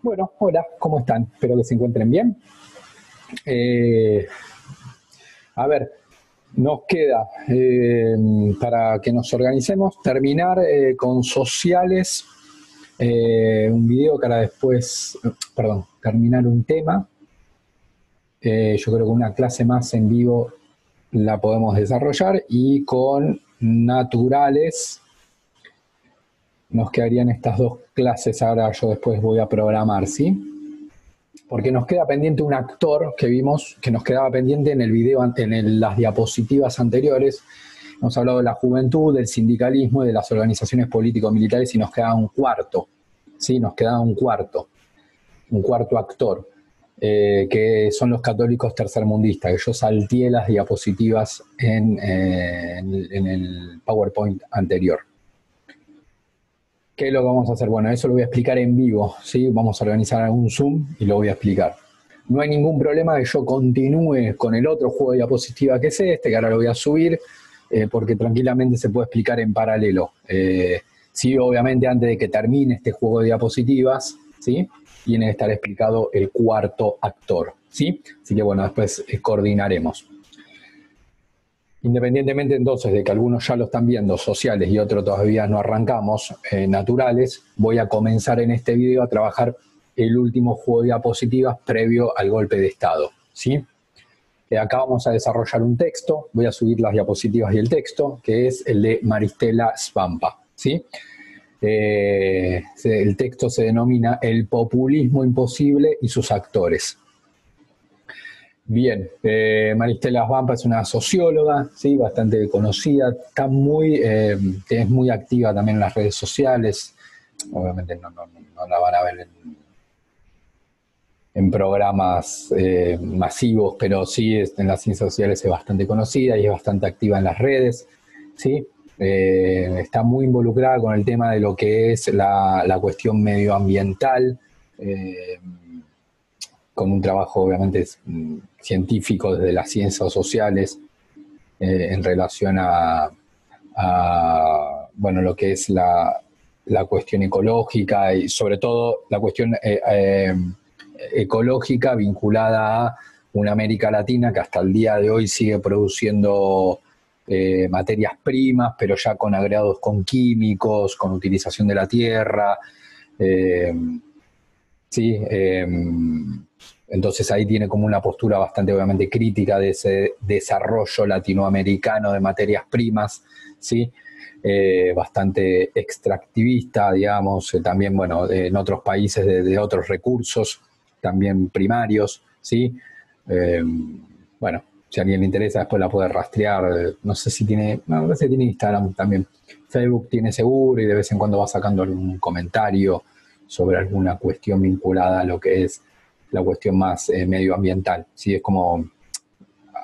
Bueno, hola, ¿cómo están? Espero que se encuentren bien. Eh, a ver, nos queda, para que nos organicemos, terminar con sociales, un video que ahora después, perdón, terminar un tema. Yo creo que una clase más en vivo la podemos desarrollar y con naturales nos quedarían estas dos clases. Ahora yo después voy a programar, ¿sí? Porque nos queda pendiente un actor que vimos, que nos quedaba pendiente en el video, las diapositivas anteriores. Hemos hablado de la juventud, del sindicalismo y de las organizaciones político-militares y nos quedaba un cuarto, ¿sí? Nos quedaba un cuarto actor, que son los católicos tercermundistas, que yo salteé las diapositivas en el PowerPoint anterior. ¿Qué es lo que vamos a hacer? Bueno, eso lo voy a explicar en vivo, ¿sí? Vamos a organizar un Zoom y lo voy a explicar. No hay ningún problema que yo continúe con el otro juego de diapositiva que es este, que ahora lo voy a subir, porque tranquilamente se puede explicar en paralelo. Sí, obviamente antes de que termine este juego de diapositivas, ¿sí? Tiene que estar explicado el cuarto actor, ¿sí? Así que bueno, después coordinaremos. Independientemente entonces de que algunos ya lo están viendo, sociales, y otros todavía no arrancamos, naturales, voy a comenzar en este video a trabajar el último juego de diapositivas previo al golpe de Estado, ¿sí? Acá vamos a desarrollar un texto, voy a subir las diapositivas y el texto, que es el de Maristela Svampa, ¿sí? El texto se denomina El populismo imposible y sus actores. Bien, Maristela Svampa es una socióloga, ¿sí? Bastante conocida, es muy activa también en las redes sociales. Obviamente no la van a ver en programas masivos, pero sí en las ciencias sociales es bastante conocida y es bastante activa en las redes, ¿sí? Está muy involucrada con el tema de lo que es la cuestión medioambiental, con un trabajo obviamente científico desde las ciencias sociales, en relación bueno, lo que es la cuestión ecológica y sobre todo la cuestión ecológica vinculada a una América Latina que hasta el día de hoy sigue produciendo materias primas, pero ya con agregados con químicos, con utilización de la tierra, ¿sí? Entonces ahí tiene como una postura bastante obviamente crítica de ese desarrollo latinoamericano de materias primas, ¿sí? Bastante extractivista, digamos, también, bueno, en otros países de otros recursos, también primarios, ¿sí? Bueno, si a alguien le interesa después la puede rastrear, no sé si tiene, no, a veces tiene Instagram también, Facebook tiene seguro y de vez en cuando va sacando algún comentario sobre alguna cuestión vinculada a lo que es la cuestión más medioambiental, ¿sí? Es como,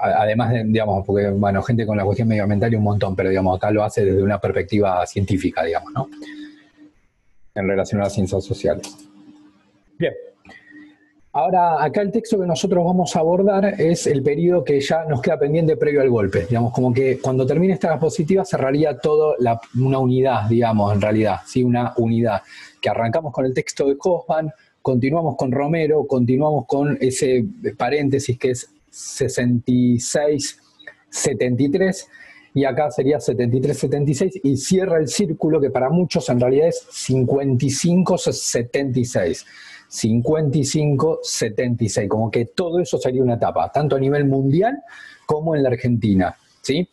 además de, digamos, porque, bueno, gente con la cuestión medioambiental y un montón, pero, digamos, acá lo hace desde una perspectiva científica, digamos, ¿no? En relación a las ciencias sociales. Bien. Ahora, acá el texto que nosotros vamos a abordar es el periodo que ya nos queda pendiente previo al golpe. Digamos, como que cuando termine esta diapositiva cerraría todo una unidad, digamos, en realidad, ¿sí? Una unidad. Que arrancamos con el texto de Hoffman, continuamos con Romero, continuamos con ese paréntesis que es 66-73, y acá sería 73-76, y cierra el círculo que para muchos en realidad es 55-76. 55-76, como que todo eso sería una etapa, tanto a nivel mundial como en la Argentina, ¿sí?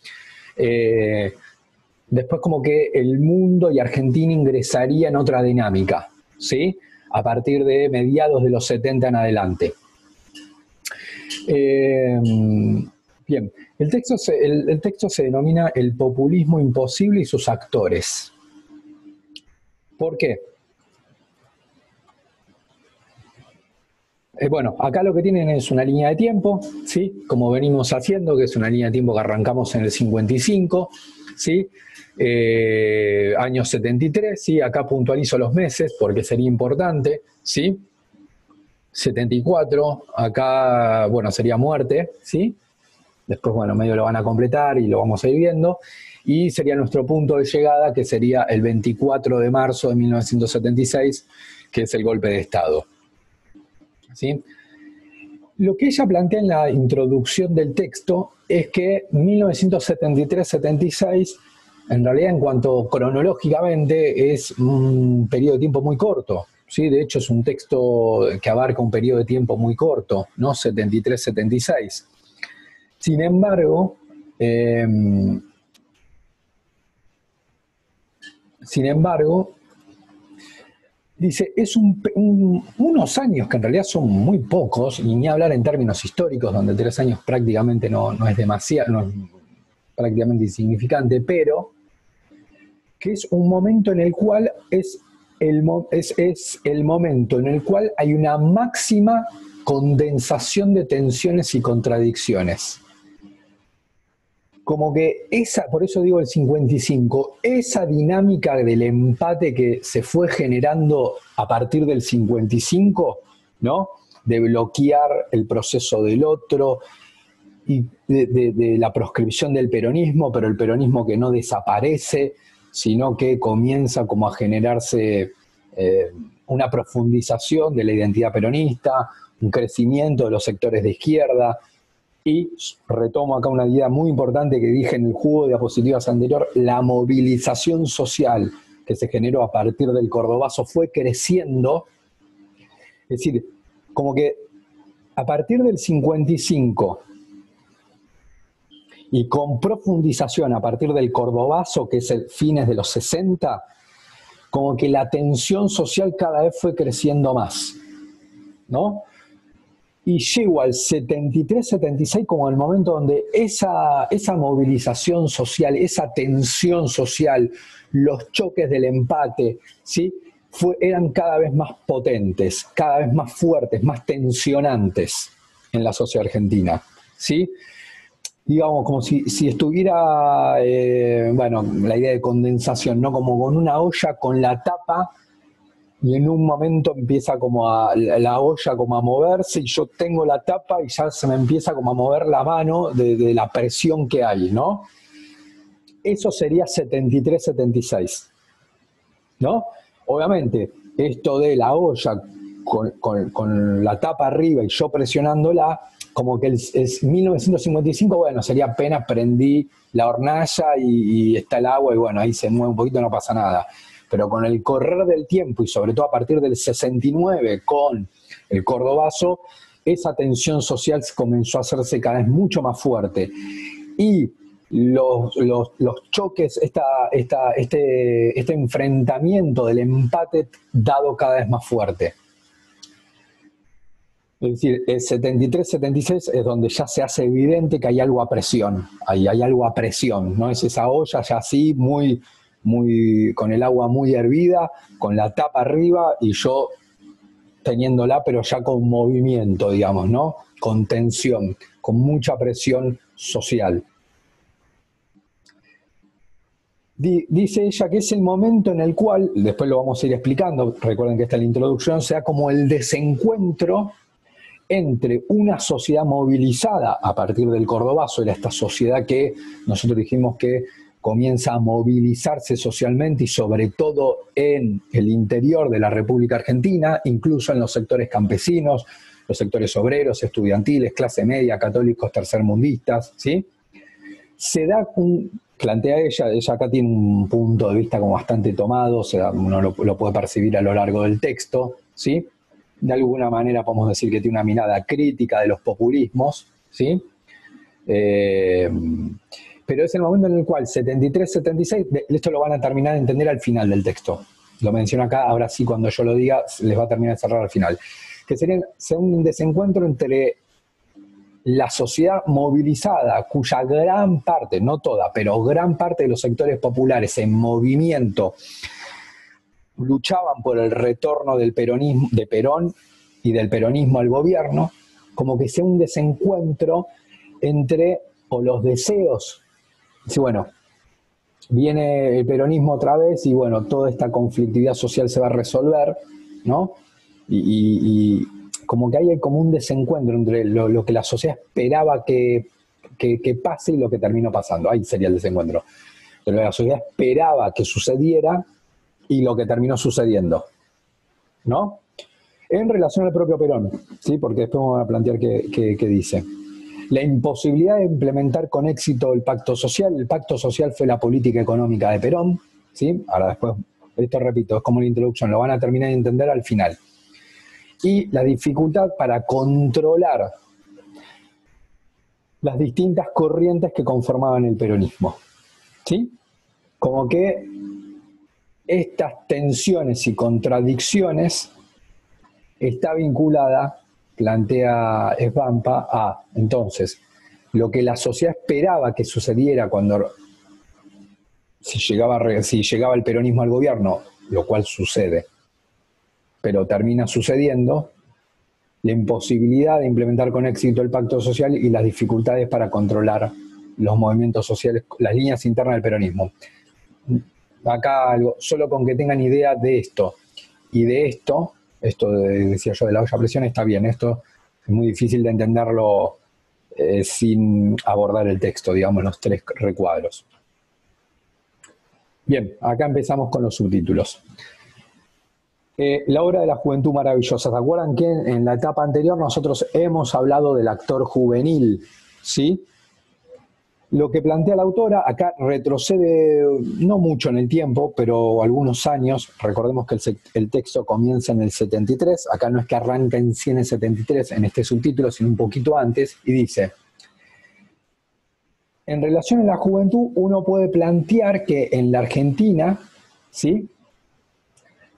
Después como que el mundo y Argentina ingresaría en otra dinámica, ¿sí? A partir de mediados de los 70 en adelante. Bien, el texto se denomina El populismo imposible y sus actores. ¿Por qué? Bueno, acá lo que tienen es una línea de tiempo, ¿sí? Como venimos haciendo, que es una línea de tiempo que arrancamos en el 55, ¿sí? Año 73, ¿sí? Acá puntualizo los meses porque sería importante, ¿sí? 74, acá, bueno, sería muerte, ¿sí? Después, bueno, medio lo van a completar y lo vamos a ir viendo. Y sería nuestro punto de llegada, que sería el 24 de marzo de 1976, que es el golpe de Estado, ¿sí? Lo que ella plantea en la introducción del texto es que 1973-76, en realidad en cuanto cronológicamente, es un periodo de tiempo muy corto. ¿Sí? De hecho, es un texto que abarca un periodo de tiempo muy corto, ¿no? 73-76. Sin embargo, dice, es unos años que en realidad son muy pocos, y ni hablar en términos históricos, donde 3 años prácticamente no es demasiado, no es prácticamente insignificante, pero que es un momento en el cual es el momento en el cual hay una máxima condensación de tensiones y contradicciones. Como que por eso digo el 55, esa dinámica del empate que se fue generando a partir del 55, ¿no? De bloquear el proceso del otro y de la proscripción del peronismo, pero el peronismo que no desaparece, sino que comienza como a generarse una profundización de la identidad peronista, un crecimiento de los sectores de izquierda. Y retomo acá una idea muy importante que dije en el juego de diapositivas anterior: la movilización social que se generó a partir del Cordobazo fue creciendo. Es decir, como que a partir del 55 y con profundización a partir del Cordobazo, que es el fines de los 60, como que la tensión social cada vez fue creciendo más, ¿no? Y llego al 73-76 como el momento donde esa movilización social, esa tensión social, los choques del empate, ¿sí? Eran cada vez más potentes, cada vez más fuertes, más tensionantes en la sociedad argentina, ¿sí? Digamos, como si estuviera, bueno, la idea de condensación, ¿no? Como con una olla con la tapa, y en un momento empieza como la olla como a moverse, y yo tengo la tapa y ya se me empieza como a mover la mano de la presión que hay, ¿no? Eso sería 73-76, ¿no? Obviamente, esto de la olla con la tapa arriba y yo presionándola, como que es 1955, bueno, sería apenas prendí la hornalla y está el agua y bueno, ahí se mueve un poquito, no pasa nada. Pero con el correr del tiempo y sobre todo a partir del 69 con el Cordobazo, esa tensión social comenzó a hacerse cada vez mucho más fuerte. Y los choques, este enfrentamiento del empate dado cada vez más fuerte. Es decir, el 73-76 es donde ya se hace evidente que hay algo a presión, hay algo a presión, ¿no? Es esa olla ya así, muy, con el agua muy hervida, con la tapa arriba y yo teniéndola, pero ya con movimiento, digamos, ¿no? Con tensión, con mucha presión social. Dice ella que es el momento en el cual, después lo vamos a ir explicando, recuerden que esta es la introducción, sea como el desencuentro entre una sociedad movilizada a partir del Cordobazo, era esta sociedad que nosotros dijimos que comienza a movilizarse socialmente y sobre todo en el interior de la República Argentina, incluso en los sectores campesinos, los sectores obreros, estudiantiles, clase media, católicos, tercermundistas, ¿sí? Se da plantea ella acá tiene un punto de vista como bastante tomado, o sea, uno lo puede percibir a lo largo del texto, ¿sí? De alguna manera podemos decir que tiene una mirada crítica de los populismos, ¿sí? Pero es el momento en el cual 73-76, esto lo van a terminar de entender al final del texto. Lo menciono acá, ahora sí, cuando yo lo diga, les va a terminar de cerrar al final. Que sería un desencuentro entre la sociedad movilizada, cuya gran parte, no toda, pero gran parte de los sectores populares en movimiento luchaban por el retorno del peronismo, de Perón y del peronismo al gobierno, como que sea un desencuentro entre o los deseos, sí, bueno, viene el peronismo otra vez y bueno, toda esta conflictividad social se va a resolver, ¿no? Y como que hay como un desencuentro entre lo que la sociedad esperaba que pase y lo que terminó pasando. Ahí sería el desencuentro. Pero la sociedad esperaba que sucediera y lo que terminó sucediendo, ¿no? En relación al propio Perón, ¿sí? Porque después vamos a plantear qué dice. La imposibilidad de implementar con éxito el pacto social. El pacto social fue la política económica de Perón, ¿sí? Ahora después, esto repito, es como la introducción, lo van a terminar de entender al final. Y la dificultad para controlar las distintas corrientes que conformaban el peronismo, ¿sí? Como que estas tensiones y contradicciones está vinculada, plantea Svampa, a, entonces, lo que la sociedad esperaba que sucediera cuando si llegaba el peronismo al gobierno, lo cual sucede, pero termina sucediendo, la imposibilidad de implementar con éxito el pacto social y las dificultades para controlar los movimientos sociales, las líneas internas del peronismo. Acá algo, solo con que tengan idea de esto y de esto decía yo de la olla a presión, está bien, esto es muy difícil de entenderlo sin abordar el texto, digamos, los tres recuadros. Bien, acá empezamos con los subtítulos. La obra de la juventud maravillosa. ¿Se acuerdan que en la etapa anterior nosotros hemos hablado del actor juvenil? ¿Sí? Lo que plantea la autora, acá retrocede no mucho en el tiempo, pero algunos años. Recordemos que el texto comienza en el 73, acá no es que arranca en sí en el 73, en este subtítulo, sino un poquito antes, y dice: en relación a la juventud, uno puede plantear que en la Argentina, ¿sí?,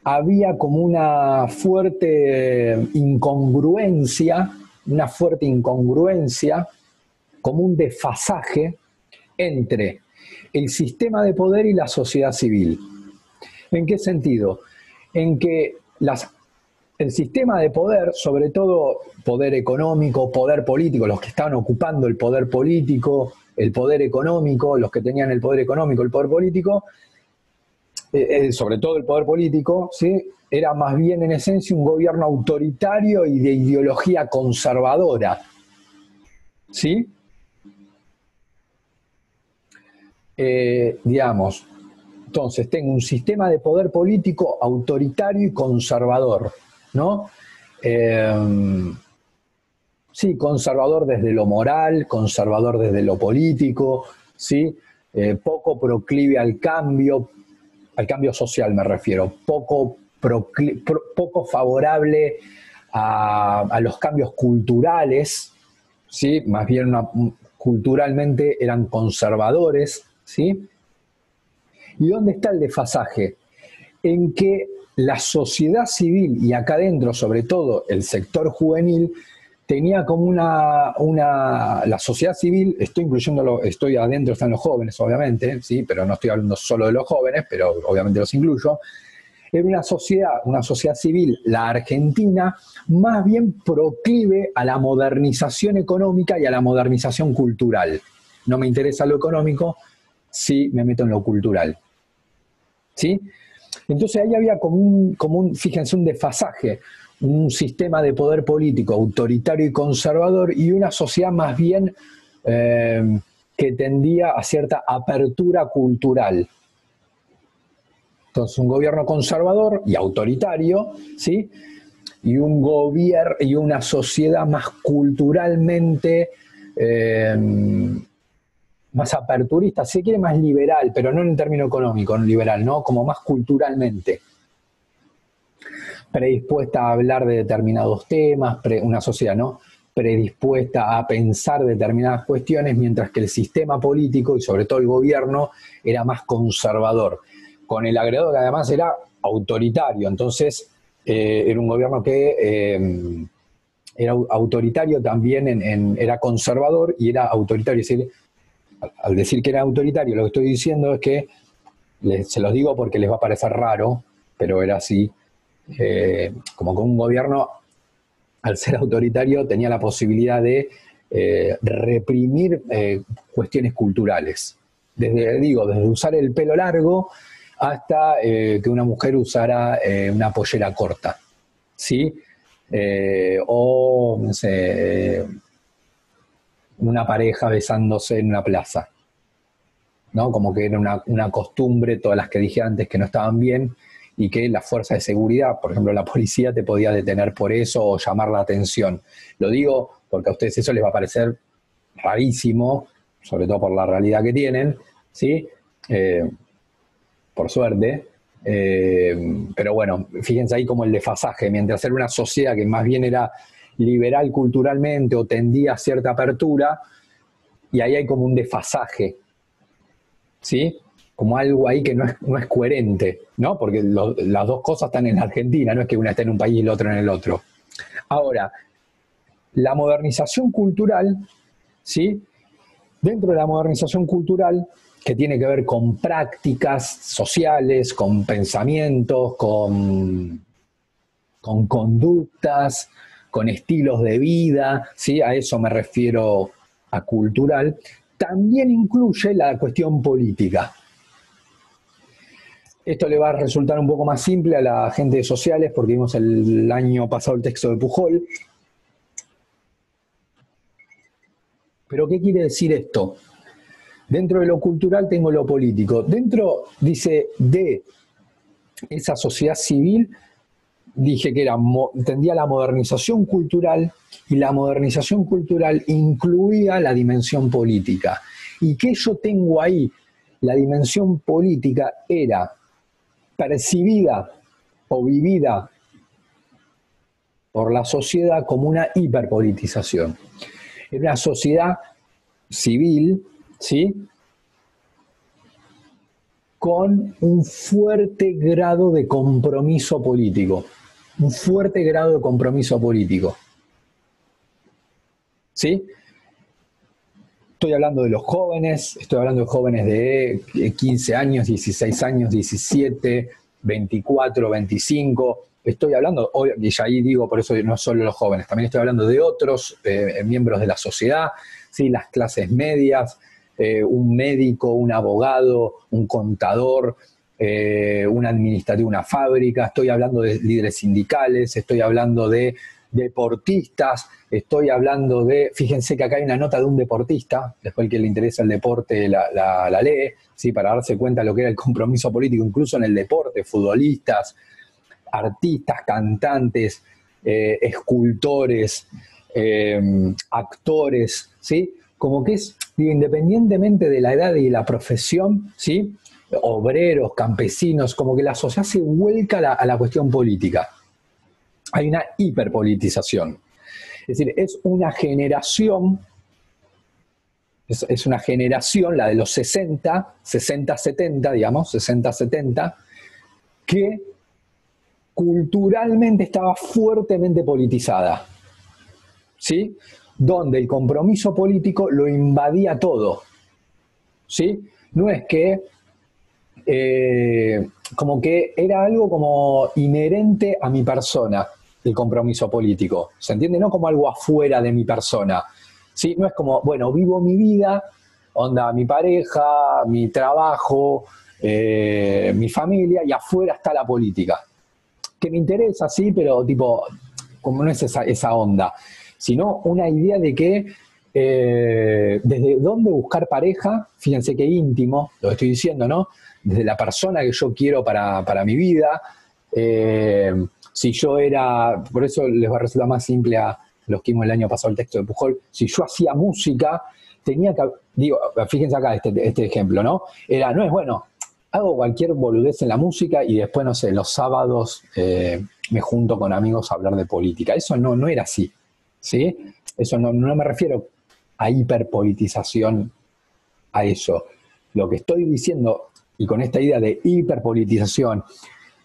había como una fuerte incongruencia, como un desfasaje entre el sistema de poder y la sociedad civil. ¿En qué sentido? En que el sistema de poder, sobre todo poder económico, poder político, los que estaban ocupando el poder político, el poder económico, los que tenían el poder económico, el poder político, sobre todo el poder político, ¿sí?, era más bien en esencia un gobierno autoritario y de ideología conservadora. ¿Sí? Digamos, entonces tengo un sistema de poder político autoritario y conservador, ¿no? Sí, conservador desde lo moral, conservador desde lo político, ¿sí? Poco proclive al cambio social me refiero, poco favorable a los cambios culturales, ¿sí? Más bien culturalmente eran conservadores, ¿sí? ¿Y dónde está el desfasaje? En que la sociedad civil, y acá adentro sobre todo el sector juvenil, tenía como la sociedad civil, estoy adentro, están los jóvenes obviamente, ¿sí?, pero no estoy hablando solo de los jóvenes, pero obviamente los incluyo. Era una sociedad civil, la argentina, más bien proclive a la modernización económica y a la modernización cultural. No me interesa lo económico, sí me meto en lo cultural. ¿Sí? Entonces ahí había fíjense, un desfasaje, un sistema de poder político autoritario y conservador y una sociedad más bien que tendía a cierta apertura cultural. Entonces un gobierno conservador y autoritario, ¿sí?, y un gobierno y una sociedad más culturalmente más aperturista, si quiere más liberal, pero no en el término económico, no liberal, ¿no?, como más culturalmente predispuesta a hablar de determinados temas, una sociedad, ¿no?, predispuesta a pensar determinadas cuestiones, mientras que el sistema político y sobre todo el gobierno era más conservador, con el agregado que además era autoritario. Entonces era un gobierno que era autoritario también, era conservador y era autoritario. Es decir, al decir que era autoritario, lo que estoy diciendo es que, se los digo porque les va a parecer raro, pero era así, como que un gobierno, al ser autoritario, tenía la posibilidad de reprimir cuestiones culturales. Desde usar el pelo largo hasta que una mujer usara una pollera corta, ¿sí? O, no sé, una pareja besándose en una plaza, ¿no? Como que era una costumbre, todas las que dije antes que no estaban bien, y que la fuerza de seguridad, por ejemplo la policía, te podía detener por eso o llamar la atención. Lo digo porque a ustedes eso les va a parecer rarísimo, sobre todo por la realidad que tienen, ¿sí? Por suerte. Pero bueno, fíjense ahí como el desfasaje, mientras era una sociedad que más bien era liberal culturalmente o tendía a cierta apertura, y ahí hay como un desfasaje, ¿sí? Como algo ahí que no es coherente, ¿no? Porque las dos cosas están en la Argentina, no es que una esté en un país y la otra en el otro. Ahora, la modernización cultural, ¿sí? Dentro de la modernización cultural, que tiene que ver con prácticas sociales, con pensamientos, con conductas, con estilos de vida, ¿sí? A eso me refiero a cultural, también incluye la cuestión política. Esto le va a resultar un poco más simple a la gente de sociales, porque vimos el año pasado el texto de Pujol. ¿Pero qué quiere decir esto? Dentro de lo cultural tengo lo político. Dentro, dice, de esa sociedad civil, dije que tendía la modernización cultural, y la modernización cultural incluía la dimensión política. ¿Y qué yo tengo ahí? La dimensión política era percibida o vivida por la sociedad como una hiperpolitización. Era una sociedad civil, ¿sí?, con un fuerte grado de compromiso político. Un fuerte grado de compromiso político. ¿Sí? Estoy hablando de los jóvenes, estoy hablando de jóvenes de 15 años, 16 años, 17, 24, 25. Estoy hablando, y ya ahí digo, por eso no solo los jóvenes, también estoy hablando de otros miembros de la sociedad, ¿sí? Las clases medias, un médico, un abogado, un contador, un administrativo, una fábrica, estoy hablando de líderes sindicales, estoy hablando de deportistas, estoy hablando de, fíjense que acá hay una nota de un deportista, después el que le interesa el deporte la lee, ¿sí? Para darse cuenta de lo que era el compromiso político, incluso en el deporte, futbolistas, artistas, cantantes, escultores, actores, ¿sí? Como que es, digo, independientemente de la edad y la profesión, ¿sí?, obreros, campesinos, como que la sociedad se vuelca a la cuestión política. Hay una hiperpolitización. Es decir, es una generación, la de los 60-70, digamos, 60-70, que culturalmente estaba fuertemente politizada, ¿sí? Donde el compromiso político lo invadía todo, ¿sí? No es que como que era algo como inherente a mi persona, el compromiso político, ¿se entiende? No como algo afuera de mi persona, ¿sí? No es como, bueno, vivo mi vida, onda, mi pareja, mi trabajo, mi familia, y afuera está la política. Que me interesa, sí, pero tipo, como no es esa onda, sino una idea de que desde dónde buscar pareja, fíjense qué íntimo, lo estoy diciendo, ¿no? Desde la persona que yo quiero para mi vida, si yo era, por eso les va a resultar más simple a los que vimos el año pasado el texto de Pujol, si yo hacía música, tenía que, digo, fíjense acá este ejemplo, ¿no? No es bueno, hago cualquier boludez en la música y después, no sé, los sábados me junto con amigos a hablar de política. Eso no era así, ¿sí? Eso no me refiero a hiperpolitización, a eso. Lo que estoy diciendo, y con esta idea de hiperpolitización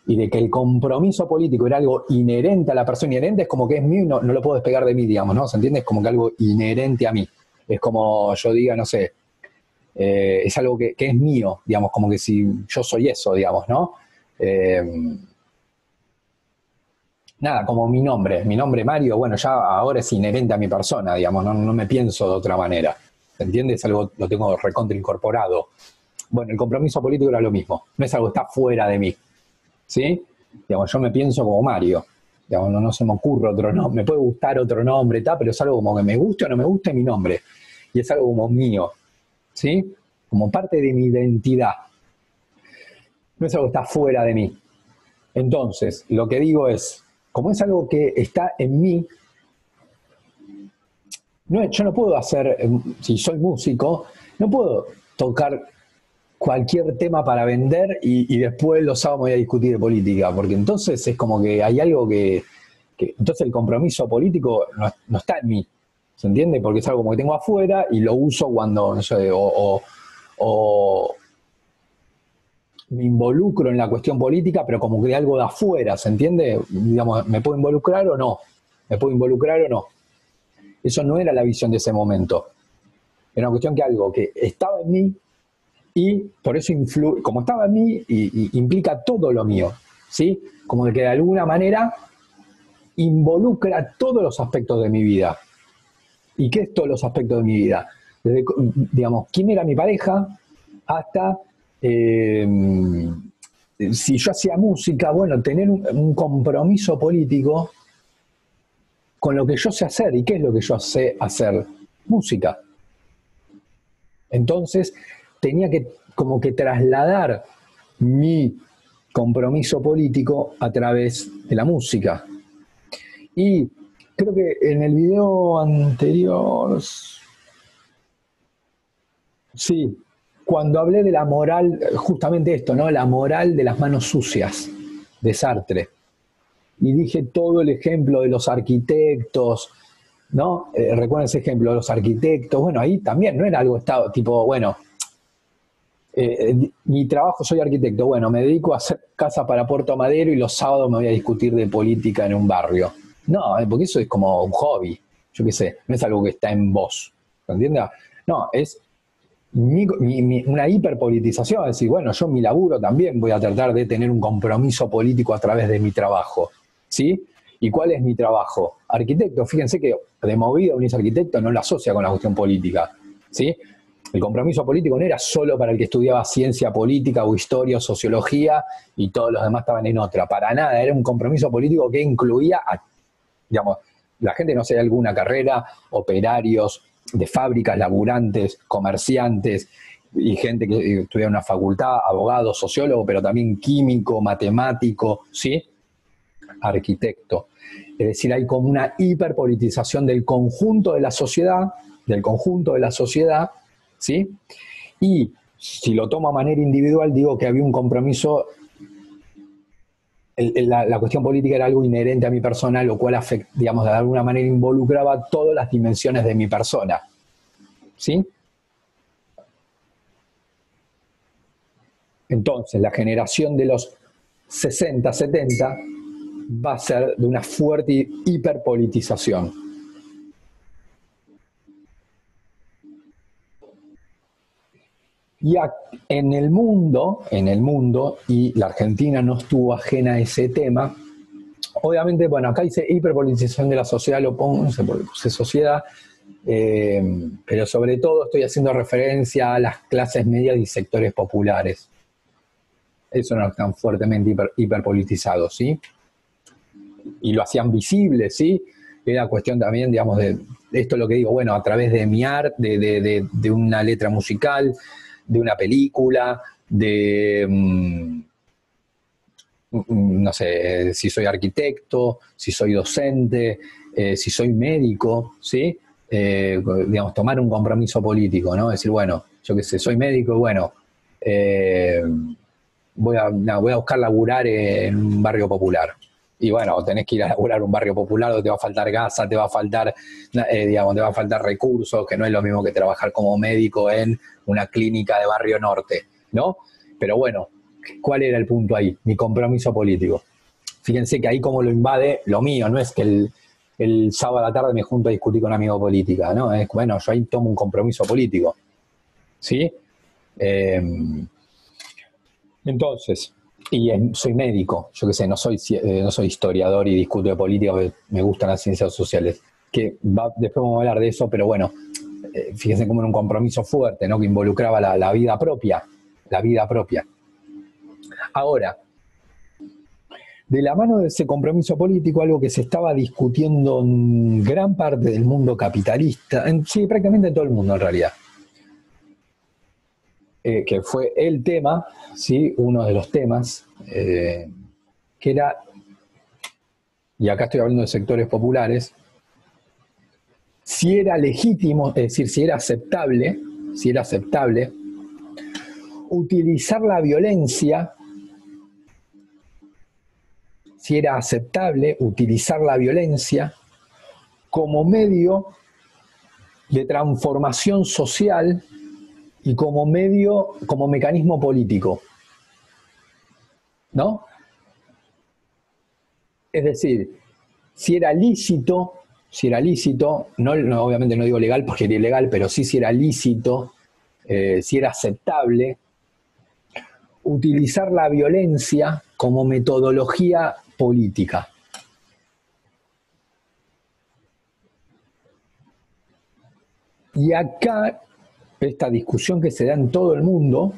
y de que el compromiso político era algo inherente a la persona, inherente es como que es mío y no lo puedo despegar de mí, digamos, ¿no? ¿Se entiende? Es como que algo inherente a mí. Es como yo diga, no sé, es algo que es mío, digamos, como que si yo soy eso, digamos, ¿no? Nada, como mi nombre Mario, bueno, ya ahora es inherente a mi persona, digamos, no me pienso de otra manera, ¿se entiende? Es algo, lo tengo recontra incorporado. Bueno, el compromiso político era lo mismo, no es algo que está fuera de mí, ¿sí? Digamos, yo me pienso como Mario, digamos, no se me ocurre otro nombre, me puede gustar otro nombre, tal, pero es algo como que me guste o no me guste mi nombre, y es algo como mío, ¿sí? Como parte de mi identidad. No es algo que está fuera de mí. Entonces, lo que digo es, como es algo que está en mí, yo no puedo hacer, si soy músico, no puedo tocar cualquier tema para vender y después los sábados voy a discutir de política, porque entonces es como que hay algo que entonces el compromiso político no está en mí, ¿se entiende? Porque es algo como que tengo afuera y lo uso cuando, no sé, o me involucro en la cuestión política, pero como que de algo de afuera, ¿se entiende? Digamos, ¿me puedo involucrar o no? ¿Me puedo involucrar o no? Eso no era la visión de ese momento. Era una cuestión que algo que estaba en mí y por eso como estaba en mí, y implica todo lo mío, ¿sí? Como de que de alguna manera involucra todos los aspectos de mi vida. ¿Y qué es todos los aspectos de mi vida? Desde, digamos, quién era mi pareja hasta si yo hacía música, bueno, tener un compromiso político con lo que yo sé hacer. ¿Y qué es lo que yo sé hacer? Música. Entonces, tenía que como que trasladar mi compromiso político a través de la música. Y creo que en el video anterior, sí, cuando hablé de la moral, justamente esto, ¿no? La moral de las manos sucias de Sartre. Y dije todo el ejemplo de los arquitectos, ¿no? Recuerden ese ejemplo de los arquitectos. Bueno, ahí también no era algo estado, tipo, bueno, mi trabajo, soy arquitecto, bueno, me dedico a hacer casa para Puerto Madero y los sábados me voy a discutir de política en un barrio. No, porque eso es como un hobby, yo qué sé, no es algo que está en vos, ¿entiendes? No, es una hiperpolitización, es decir, bueno, yo en mi laburo también voy a tratar de tener un compromiso político a través de mi trabajo, ¿sí? ¿Y cuál es mi trabajo? Arquitecto, fíjense que de movida un arquitecto no lo asocia con la cuestión política, ¿sí? El compromiso político no era solo para el que estudiaba ciencia política o historia o sociología y todos los demás estaban en otra, para nada, era un compromiso político que incluía a, digamos, la gente no sé, alguna carrera, operarios de fábricas, laburantes, comerciantes y gente que estudia en una facultad, abogado, sociólogo, pero también químico, matemático, ¿sí? Arquitecto. Es decir, hay como una hiperpolitización del conjunto de la sociedad, ¿sí? Y si lo tomo a manera individual, digo que había un compromiso, la cuestión política era algo inherente a mi persona, lo cual, digamos, de alguna manera involucraba todas las dimensiones de mi persona, ¿sí? Entonces, la generación de los 60, 70 va a ser de una fuerte hiperpolitización. Y en el mundo, y la Argentina no estuvo ajena a ese tema, obviamente, bueno, acá dice hiperpolitización de la sociedad, lo pongo, no sé por qué puse sociedad, pero sobre todo estoy haciendo referencia a las clases medias y sectores populares. Eso no están fuertemente hiperpolitizados, ¿sí? Y lo hacían visible, ¿sí? Era cuestión también, digamos, de esto es lo que digo, bueno, a través de mi arte, de una letra musical, de una película, no sé, si soy arquitecto, si soy docente, si soy médico, ¿sí? Digamos, tomar un compromiso político, ¿no? Decir, bueno, yo qué sé, soy médico, bueno, voy a buscar laburar en un barrio popular. Y bueno, tenés que ir a laburar un barrio popular donde te va a faltar gasa, te va a faltar, digamos, te va a faltar recursos, que no es lo mismo que trabajar como médico en una clínica de Barrio Norte, ¿no? Pero bueno, ¿cuál era el punto ahí? Mi compromiso político. Fíjense que ahí como lo invade lo mío, no es que el sábado a la tarde me junto a discutir con un amigo política, ¿no? Es, bueno, yo ahí tomo un compromiso político, ¿sí? Entonces, soy médico, yo qué sé, no soy historiador y discuto de política, me gustan las ciencias sociales, que después vamos a hablar de eso, pero bueno, fíjense como era un compromiso fuerte, ¿no? Que involucraba la vida propia, la vida propia. Ahora, de la mano de ese compromiso político, algo que se estaba discutiendo en gran parte del mundo capitalista, sí, prácticamente en todo el mundo en realidad, que fue el tema, ¿sí? Uno de los temas que era, y acá estoy hablando de sectores populares, si era legítimo, es decir, si era aceptable utilizar la violencia, si era aceptable utilizar la violencia como medio de transformación social y como mecanismo político, ¿no? Es decir, si era lícito, obviamente no digo legal porque era ilegal, pero sí si era lícito, si era aceptable, utilizar la violencia como metodología política. Y acá, esta discusión que se da en todo el mundo,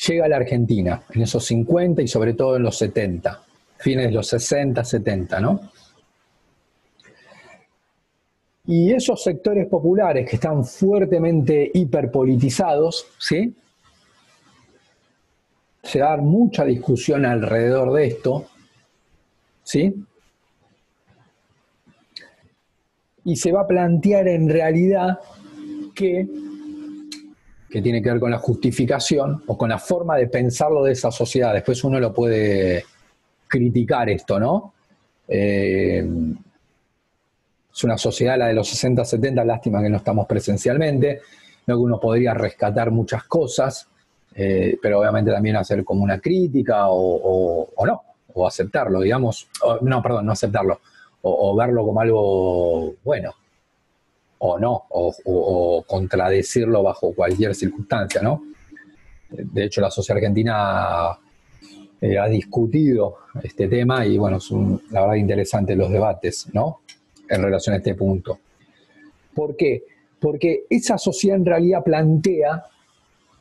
llega a la Argentina, en esos 50 y sobre todo en los 70, fines de los 60, 70, ¿no? Y esos sectores populares que están fuertemente hiperpolitizados, ¿sí? Se va a dar mucha discusión alrededor de esto, ¿sí? Y se va a plantear en realidad que tiene que ver con la justificación o con la forma de pensarlo de esa sociedad. Después uno lo puede criticar esto, ¿no? Es una sociedad, la de los 60, 70, lástima que no estamos presencialmente, ¿no? Que uno podría rescatar muchas cosas, pero obviamente también hacer como una crítica o no, o aceptarlo, digamos, no aceptarlo, o verlo como algo bueno, o no, o contradecirlo bajo cualquier circunstancia, ¿no? De hecho, la sociedad argentina ha discutido este tema y, bueno, son la verdad interesantes los debates, ¿no? En relación a este punto. ¿Por qué? Porque esa sociedad en realidad plantea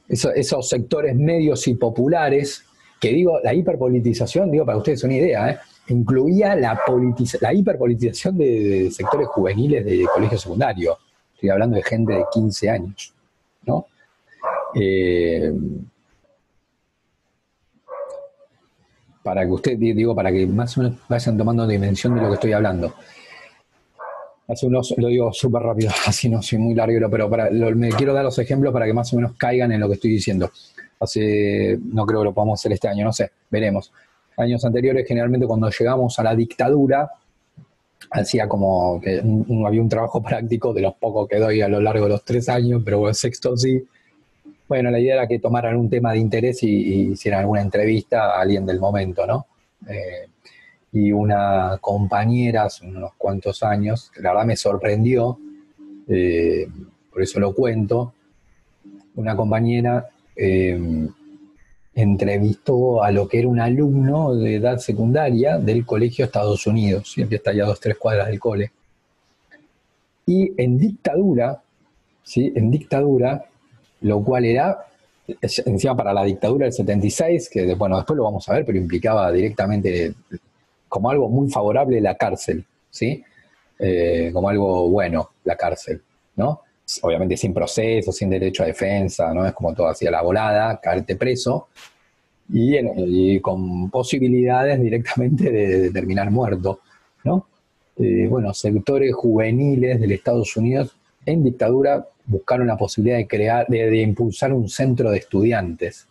esos sectores medios y populares, que digo, la hiperpolitización, digo para ustedes una idea, incluía la hiperpolitización de sectores juveniles de colegio secundario. Estoy hablando de gente de 15 años, ¿no? Para que ustedes, para que más o menos vayan tomando dimensión de lo que estoy hablando. Lo digo súper rápido, así no soy muy largo, pero me quiero dar los ejemplos para que más o menos caigan en lo que estoy diciendo. No creo que lo podamos hacer este año, no sé, veremos. Años anteriores, generalmente cuando llegamos a la dictadura, hacía como que había un trabajo práctico de los pocos que doy a lo largo de los 3 años, pero el sexto sí. Bueno, la idea era que tomaran un tema de interés y hicieran alguna entrevista a alguien del momento, ¿no? Y una compañera hace unos cuantos años, que la verdad me sorprendió, por eso lo cuento, una compañera entrevistó a lo que era un alumno de edad secundaria del colegio Estados Unidos, siempre está allá a 2-3 cuadras del cole. Y en dictadura, ¿sí? En dictadura, lo cual era, encima para la dictadura del 76, que bueno, después lo vamos a ver, pero implicaba directamente como algo muy favorable la cárcel, ¿sí? Como algo bueno, la cárcel, ¿no? Obviamente sin proceso, sin derecho a defensa, ¿no? Es como todo así a la volada, caerte preso, y con posibilidades directamente de terminar muerto, ¿no? Bueno, sectores juveniles del Estados Unidos en dictadura buscaron la posibilidad de impulsar un centro de estudiantes,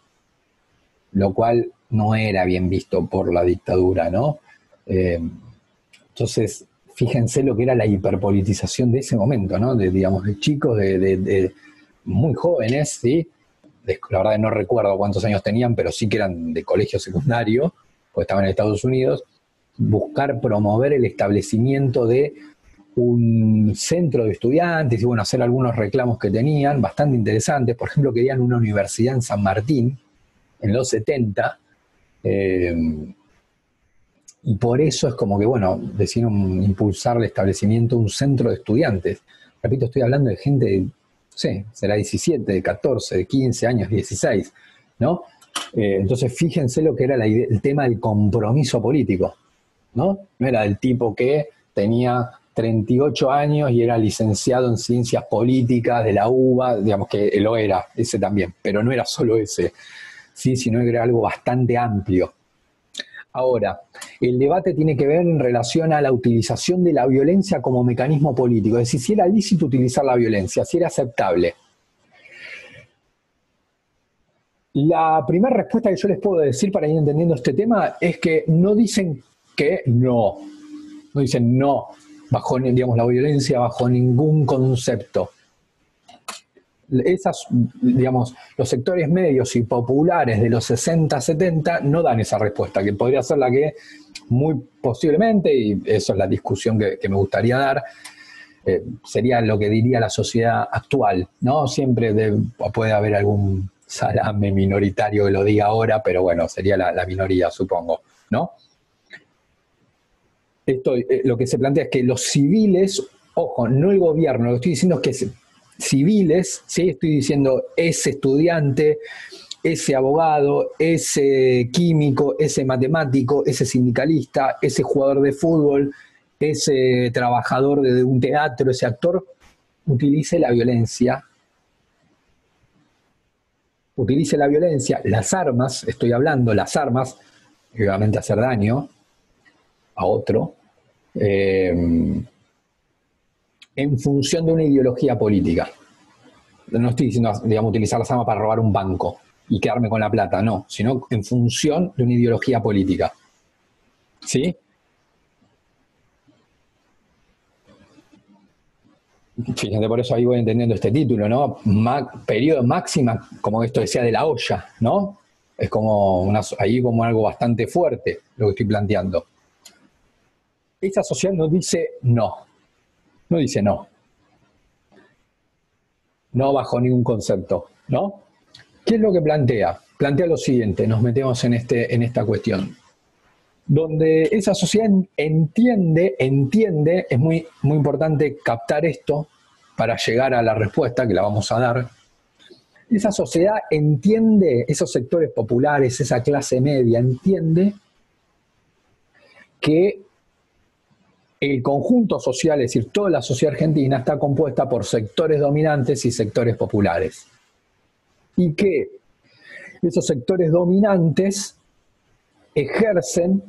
lo cual no era bien visto por la dictadura, ¿no? Entonces, fíjense lo que era la hiperpolitización de ese momento, ¿no? De chicos de muy jóvenes, ¿sí? La verdad que no recuerdo cuántos años tenían, pero sí que eran de colegio secundario, porque estaban en Estados Unidos, buscar promover el establecimiento de un centro de estudiantes y, bueno, hacer algunos reclamos que tenían, bastante interesantes. Por ejemplo, querían una universidad en San Martín, en los 70, y por eso es como que, bueno, decidieron impulsar el establecimiento de un centro de estudiantes. Repito, estoy hablando de gente de, no sé, será 17, de 14, de 15 años, 16, ¿no? Entonces, fíjense lo que era el tema del compromiso político, ¿no? No era del tipo que tenía 38 años y era licenciado en Ciencias Políticas de la UBA, digamos que lo era, ese también, pero no era solo ese, ¿sí? Sino que era algo bastante amplio. Ahora, el debate tiene que ver en relación a la utilización de la violencia como mecanismo político, es decir, si era lícito utilizar la violencia, si era aceptable. La primera respuesta que yo les puedo decir para ir entendiendo este tema es que no dicen que no. No dicen no, bajo, digamos, la violencia bajo ningún concepto. Esas, digamos, los sectores medios y populares de los 60, 70 no dan esa respuesta, que podría ser la que muy posiblemente, y eso es la discusión que me gustaría dar, sería lo que diría la sociedad actual, ¿no? Siempre puede haber algún salame minoritario que lo diga ahora, pero bueno, sería la minoría, supongo, ¿no? Esto, lo que se plantea es que los civiles, ojo, no el gobierno, lo que estoy diciendo es que civiles, ¿sí? Estoy diciendo ese estudiante, ese abogado, ese químico, ese matemático, ese sindicalista, ese jugador de fútbol, ese trabajador de un teatro, ese actor, utilice la violencia, las armas, estoy hablando, las armas, y obviamente hacer daño a otro, en función de una ideología política. No estoy diciendo, digamos, utilizar las armas para robar un banco y quedarme con la plata, no, sino en función de una ideología política. ¿Sí? Fíjate, por eso ahí voy entendiendo este título, ¿no? Periodo máxima, como esto decía, de la olla, ¿no? Es como ahí como algo bastante fuerte lo que estoy planteando. Esa sociedad no dice no. No dice no. No bajo ningún concepto, ¿no? ¿Qué es lo que plantea? Plantea lo siguiente, nos metemos en esta cuestión. Donde esa sociedad entiende, es muy importante captar esto para llegar a la respuesta que la vamos a dar. Esa sociedad entiende, esos sectores populares, esa clase media, entiende que el conjunto social, es decir, toda la sociedad argentina está compuesta por sectores dominantes y sectores populares. Y que esos sectores dominantes ejercen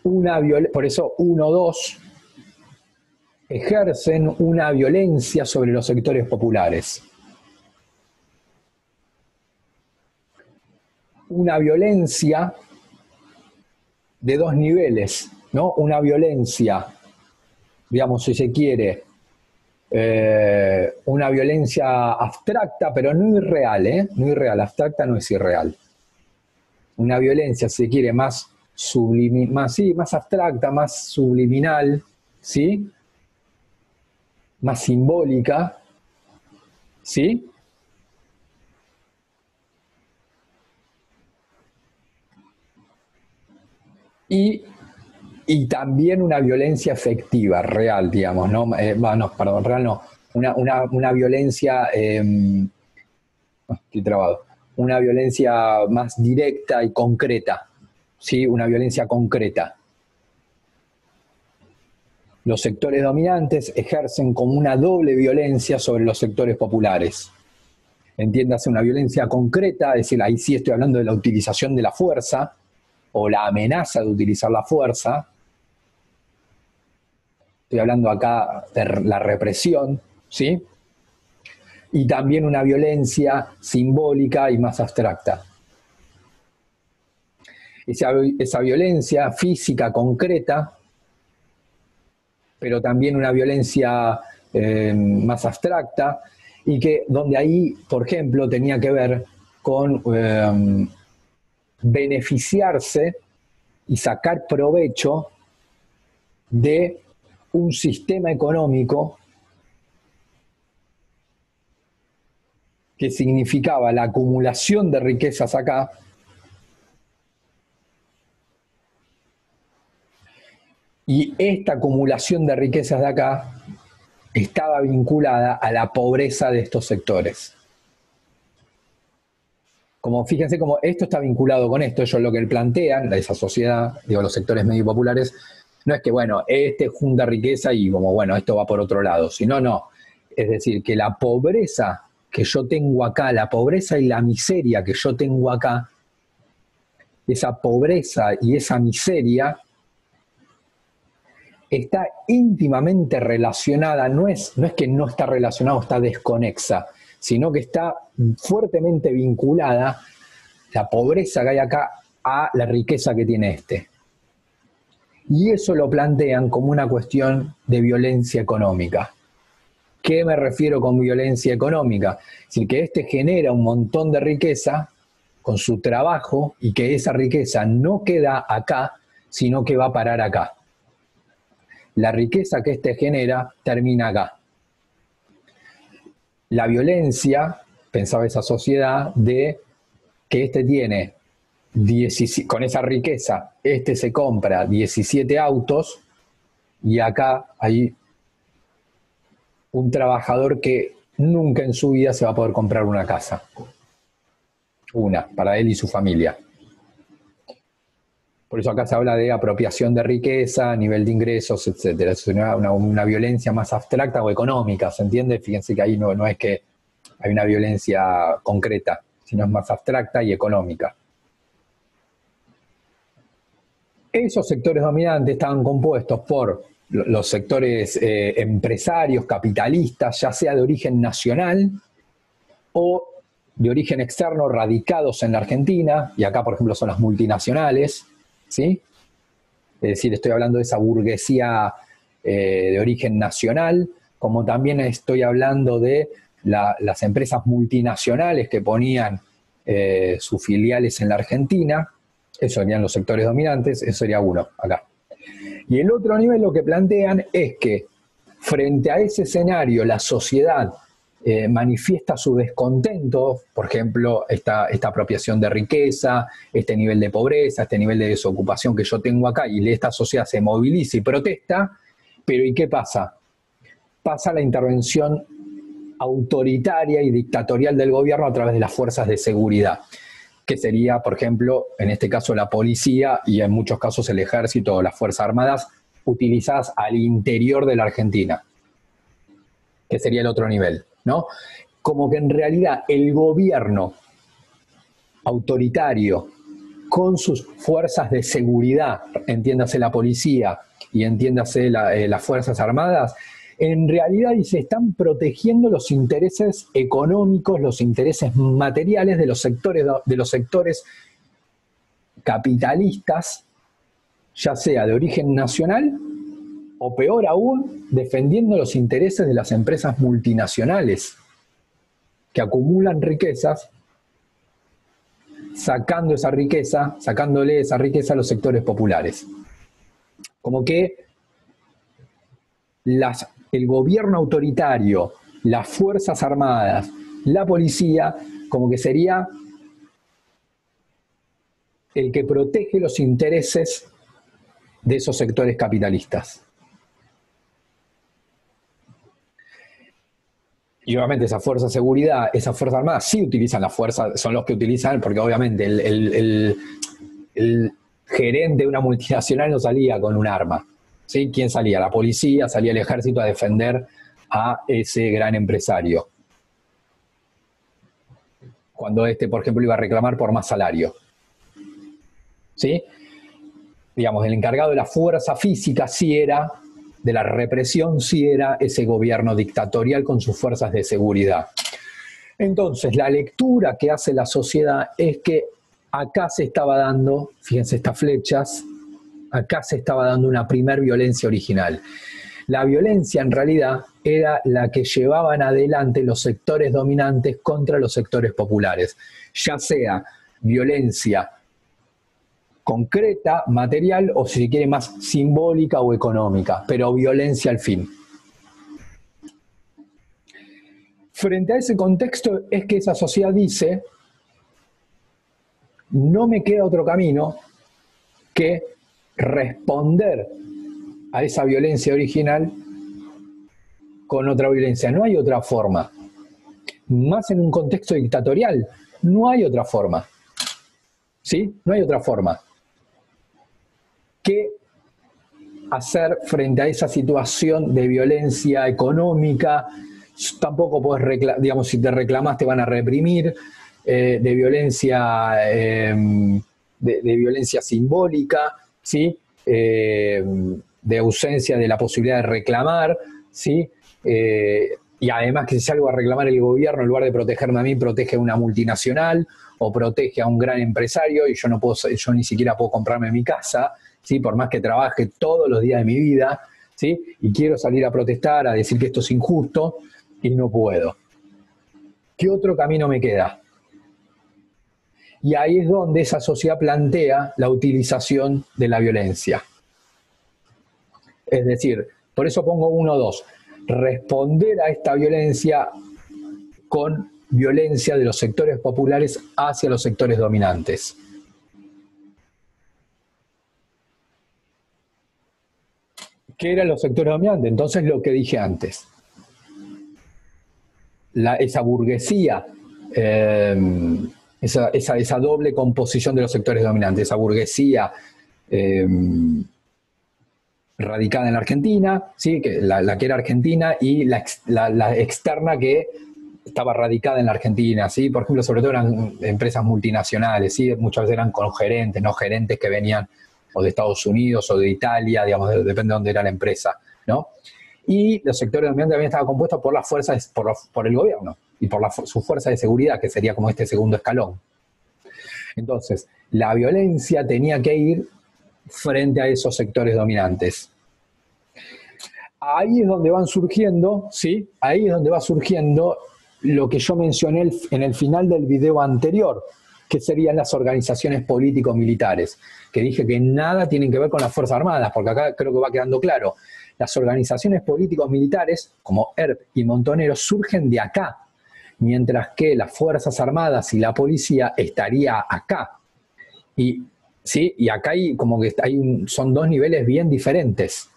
una violencia, por eso 1-2, ejercen una violencia sobre los sectores populares. Una violencia de dos niveles, ¿no? Una violencia, digamos, si se quiere, una violencia abstracta, pero no irreal, ¿eh? No irreal, abstracta no es irreal. Una violencia, si se quiere, más abstracta, más subliminal, ¿sí? Más simbólica, ¿sí? Y también una violencia efectiva, real, digamos, ¿no? Perdón, real no. Una violencia, estoy trabado, una violencia más directa y concreta, ¿sí? Una violencia concreta. Los sectores dominantes ejercen como una doble violencia sobre los sectores populares. Entiéndase, una violencia concreta, es decir, ahí sí estoy hablando de la utilización de la fuerza, o la amenaza de utilizar la fuerza. Estoy hablando acá de la represión, ¿sí? Y también una violencia simbólica y más abstracta. Esa violencia física concreta, pero también una violencia más abstracta, y que donde ahí, por ejemplo, tenía que ver con beneficiarse y sacar provecho de un sistema económico que significaba la acumulación de riquezas acá, y esta acumulación de riquezas de acá estaba vinculada a la pobreza de estos sectores. como fíjense como esto está vinculado con esto, ellos lo que plantean, esa sociedad, digo, los sectores medio populares, no es que, bueno, este junta riqueza y como, bueno, esto va por otro lado, sino no. Es decir, que la pobreza que yo tengo acá, la pobreza y la miseria que yo tengo acá, esa pobreza y esa miseria está íntimamente relacionada, no es que no está relacionado, está desconexa, sino que está fuertemente vinculada la pobreza que hay acá a la riqueza que tiene este. Y eso lo plantean como una cuestión de violencia económica. ¿Qué me refiero con violencia económica? Es decir, que este genera un montón de riqueza con su trabajo y que esa riqueza no queda acá, sino que va a parar acá. La riqueza que este genera termina acá. La violencia, pensaba esa sociedad, de que este tiene, con esa riqueza, este se compra 17 autos y acá hay un trabajador que nunca en su vida se va a poder comprar una casa. Una, para él y su familia. Por eso acá se habla de apropiación de riqueza, nivel de ingresos, etc. Es una violencia más abstracta o económica, ¿se entiende? Fíjense que ahí no es que hay una violencia concreta, sino es más abstracta y económica. Esos sectores dominantes estaban compuestos por los sectores empresarios, capitalistas, ya sea de origen nacional o de origen externo, radicados en la Argentina, y acá por ejemplo son las multinacionales, ¿sí? Es decir, estoy hablando de esa burguesía de origen nacional, como también estoy hablando de las empresas multinacionales que ponían sus filiales en la Argentina. Eso serían los sectores dominantes, eso sería uno acá. Y el otro nivel lo que plantean es que frente a ese escenario la sociedad manifiesta su descontento, por ejemplo, esta apropiación de riqueza, este nivel de pobreza, este nivel de desocupación que yo tengo acá, y esta sociedad se moviliza y protesta, pero ¿y qué pasa? Pasa la intervención autoritaria y dictatorial del gobierno a través de las fuerzas de seguridad, que sería, por ejemplo, en este caso la policía y en muchos casos el ejército o las fuerzas armadas utilizadas al interior de la Argentina, que sería el otro nivel, ¿no? Como que en realidad el gobierno autoritario con sus fuerzas de seguridad, entiéndase la policía y entiéndase las fuerzas armadas, en realidad se están protegiendo los intereses económicos, los intereses materiales de los sectores capitalistas, ya sea de origen nacional o peor aún, defendiendo los intereses de las empresas multinacionales que acumulan riquezas, sacándole esa riqueza a los sectores populares. Como que el gobierno autoritario, las fuerzas armadas, la policía, como que sería el que protege los intereses de esos sectores capitalistas. Y obviamente esa fuerza de seguridad, esas fuerzas armadas sí utilizan la fuerza, son los que utilizan, porque obviamente el gerente de una multinacional no salía con un arma. ¿Sí? ¿Quién salía? La policía, salía el ejército a defender a ese gran empresario. Cuando por ejemplo, iba a reclamar por más salario. ¿Sí? Digamos, el encargado de la fuerza física sí era, de la represión sí era ese gobierno dictatorial con sus fuerzas de seguridad. Entonces, la lectura que hace la sociedad es que acá se estaba dando, fíjense estas flechas, acá se estaba dando una primer violencia original. La violencia en realidad era la que llevaban adelante los sectores dominantes contra los sectores populares, ya sea violencia concreta, material o si se quiere más simbólica o económica, pero violencia al fin. Frente a ese contexto es que esa sociedad dice, no me queda otro camino que responder a esa violencia original con otra violencia. No hay otra forma. Más en un contexto dictatorial, No hay otra forma, ¿sí? No hay otra forma que hacer frente a esa situación de violencia económica. Tampoco puedes, digamos, si te reclamas te van a reprimir, de violencia, de violencia simbólica, ¿sí? De ausencia de la posibilidad de reclamar, ¿sí? Y además que si salgo a reclamar el gobierno, en lugar de protegerme a mí, protege a una multinacional o protege a un gran empresario y yo ni siquiera puedo comprarme mi casa, ¿sí? Por más que trabaje todos los días de mi vida, ¿sí? Y quiero salir a protestar, a decir que esto es injusto y no puedo. ¿Qué otro camino me queda? Y ahí es donde esa sociedad plantea la utilización de la violencia. Es decir, por eso pongo 1, 2. Responder a esta violencia con violencia de los sectores populares hacia los sectores dominantes. ¿Qué eran los sectores dominantes? Entonces lo que dije antes. Esa burguesía, esa doble composición de los sectores dominantes, esa burguesía radicada en la Argentina, ¿sí? la que era argentina, y la externa que estaba radicada en la Argentina, ¿sí? Por ejemplo, sobre todo eran empresas multinacionales, ¿sí? Muchas veces eran con gerentes, no gerentes que venían o de Estados Unidos o de Italia, digamos, depende de dónde era la empresa, ¿no? Y los sectores dominantes también estaban compuestos por las fuerzas, por el gobierno y por su fuerza de seguridad, que sería como este segundo escalón. Entonces, la violencia tenía que ir frente a esos sectores dominantes. Ahí es donde van surgiendo, ¿sí? Ahí es donde va surgiendo lo que yo mencioné en el final del video anterior, que serían las organizaciones político-militares, que dije que nada tienen que ver con las Fuerzas Armadas, porque acá creo que va quedando claro. Las organizaciones políticos militares, como ERP y Montoneros, surgen de acá, mientras que las Fuerzas Armadas y la policía estaría acá. Y, ¿sí? Y acá hay como que son dos niveles bien diferentes.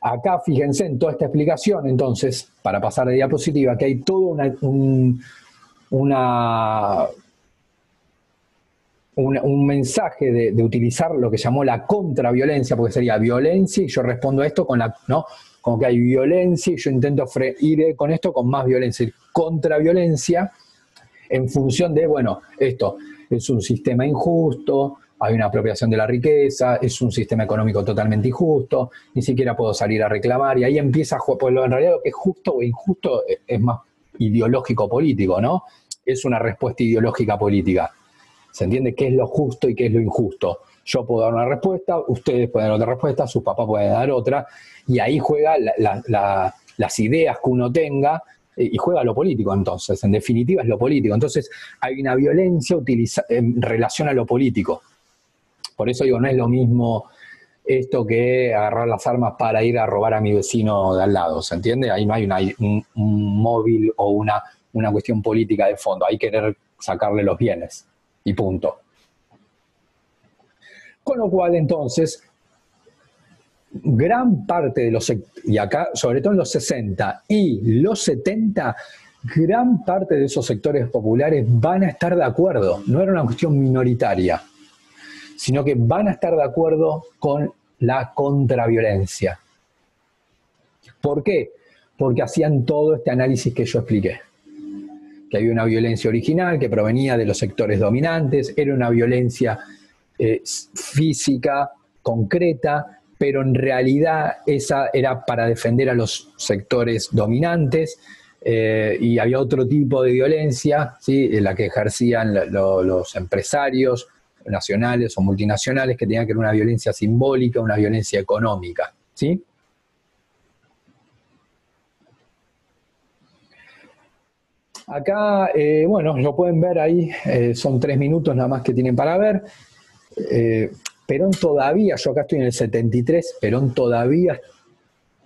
Acá, fíjense en toda esta explicación, entonces, para pasar de diapositiva, que hay todo un mensaje de utilizar lo que llamó la contraviolencia, porque sería violencia y yo respondo a esto con la, ¿no? Como que hay violencia y yo intento ir con esto con más violencia, contraviolencia, en función de, bueno, esto es un sistema injusto, hay una apropiación de la riqueza, es un sistema económico totalmente injusto, ni siquiera puedo salir a reclamar, y ahí empieza a jugar, pues en realidad lo que es justo o injusto es más ideológico político, ¿no? Es una respuesta ideológica política. ¿Se entiende qué es lo justo y qué es lo injusto? Yo puedo dar una respuesta, ustedes pueden dar otra respuesta, sus papás pueden dar otra, y ahí juega las ideas que uno tenga, y juega lo político entonces, en definitiva es lo político. Entonces hay una violencia en relación a lo político. Por eso digo, no es lo mismo esto que agarrar las armas para ir a robar a mi vecino de al lado, ¿se entiende? Ahí no hay un móvil o una cuestión política de fondo, hay que querer sacarle los bienes. Y punto. Con lo cual, entonces, gran parte de y acá, sobre todo en los 60 y los 70, gran parte de esos sectores populares van a estar de acuerdo. No era una cuestión minoritaria, sino que van a estar de acuerdo con la contraviolencia. ¿Por qué? Porque hacían todo este análisis que yo expliqué. Que había una violencia original que provenía de los sectores dominantes, era una violencia física, concreta, pero en realidad esa era para defender a los sectores dominantes, y había otro tipo de violencia, ¿sí? La que ejercían los empresarios nacionales o multinacionales, que tenían que ver una violencia simbólica, una violencia económica, ¿sí? Acá, bueno, lo pueden ver ahí, son 3 minutos nada más que tienen para ver. Perón todavía, yo acá estoy en el 73, Perón todavía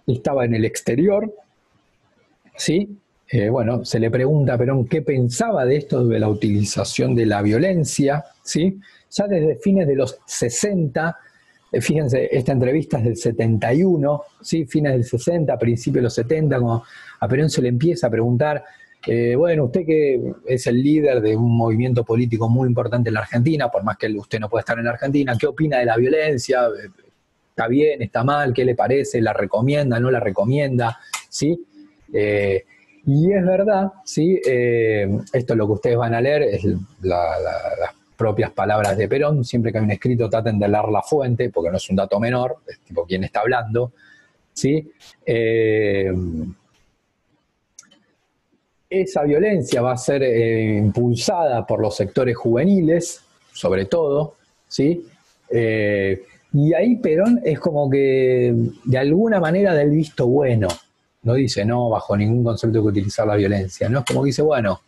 estaba en el exterior, ¿sí? Bueno, se le pregunta a Perón qué pensaba de esto, de la utilización de la violencia, ¿sí? Ya desde fines de los 60, fíjense, esta entrevista es del 71, ¿sí? Fines del 60, principios de los 70, como a Perón se le empieza a preguntar bueno, usted que es el líder de un movimiento político muy importante en la Argentina, por más que usted no pueda estar en la Argentina, ¿qué opina de la violencia? ¿Está bien? ¿Está mal? ¿Qué le parece? ¿La recomienda? ¿No la recomienda? ¿Sí? Y es verdad, ¿sí? Esto es lo que ustedes van a leer, es las propias palabras de Perón. Siempre que hay un escrito traten de leer la fuente, porque no es un dato menor, es tipo quién está hablando, ¿sí? Esa violencia va a ser impulsada por los sectores juveniles, sobre todo, ¿sí? Y ahí Perón es como que de alguna manera del visto bueno, no dice no bajo ningún concepto que utilizar la violencia, no es como que dice bueno,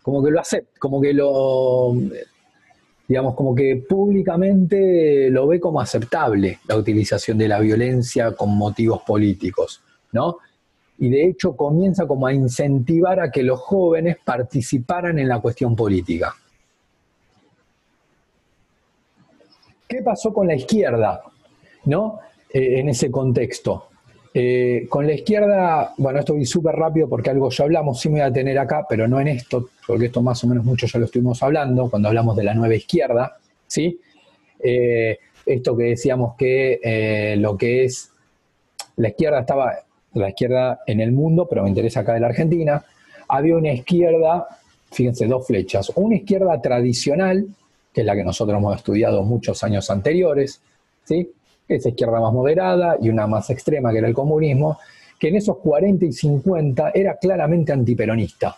como que lo acepta, como que lo, digamos, como que públicamente lo ve como aceptable la utilización de la violencia con motivos políticos, ¿no? Y de hecho comienza como a incentivar a que los jóvenes participaran en la cuestión política. ¿Qué pasó con la izquierda, ¿no? En ese contexto? Con la izquierda, bueno, esto voy súper rápido porque algo ya hablamos, sí me voy a tener acá, pero no en esto, porque esto más o menos mucho ya lo estuvimos hablando cuando hablamos de la nueva izquierda, ¿sí? Esto que decíamos que lo que es la izquierda estaba, la izquierda en el mundo, pero me interesa acá de la Argentina, había una izquierda, fíjense, dos flechas, una izquierda tradicional, que es la que nosotros hemos estudiado muchos años anteriores, ¿sí? Esa izquierda más moderada y una más extrema, que era el comunismo, que en esos 40 y 50 era claramente antiperonista,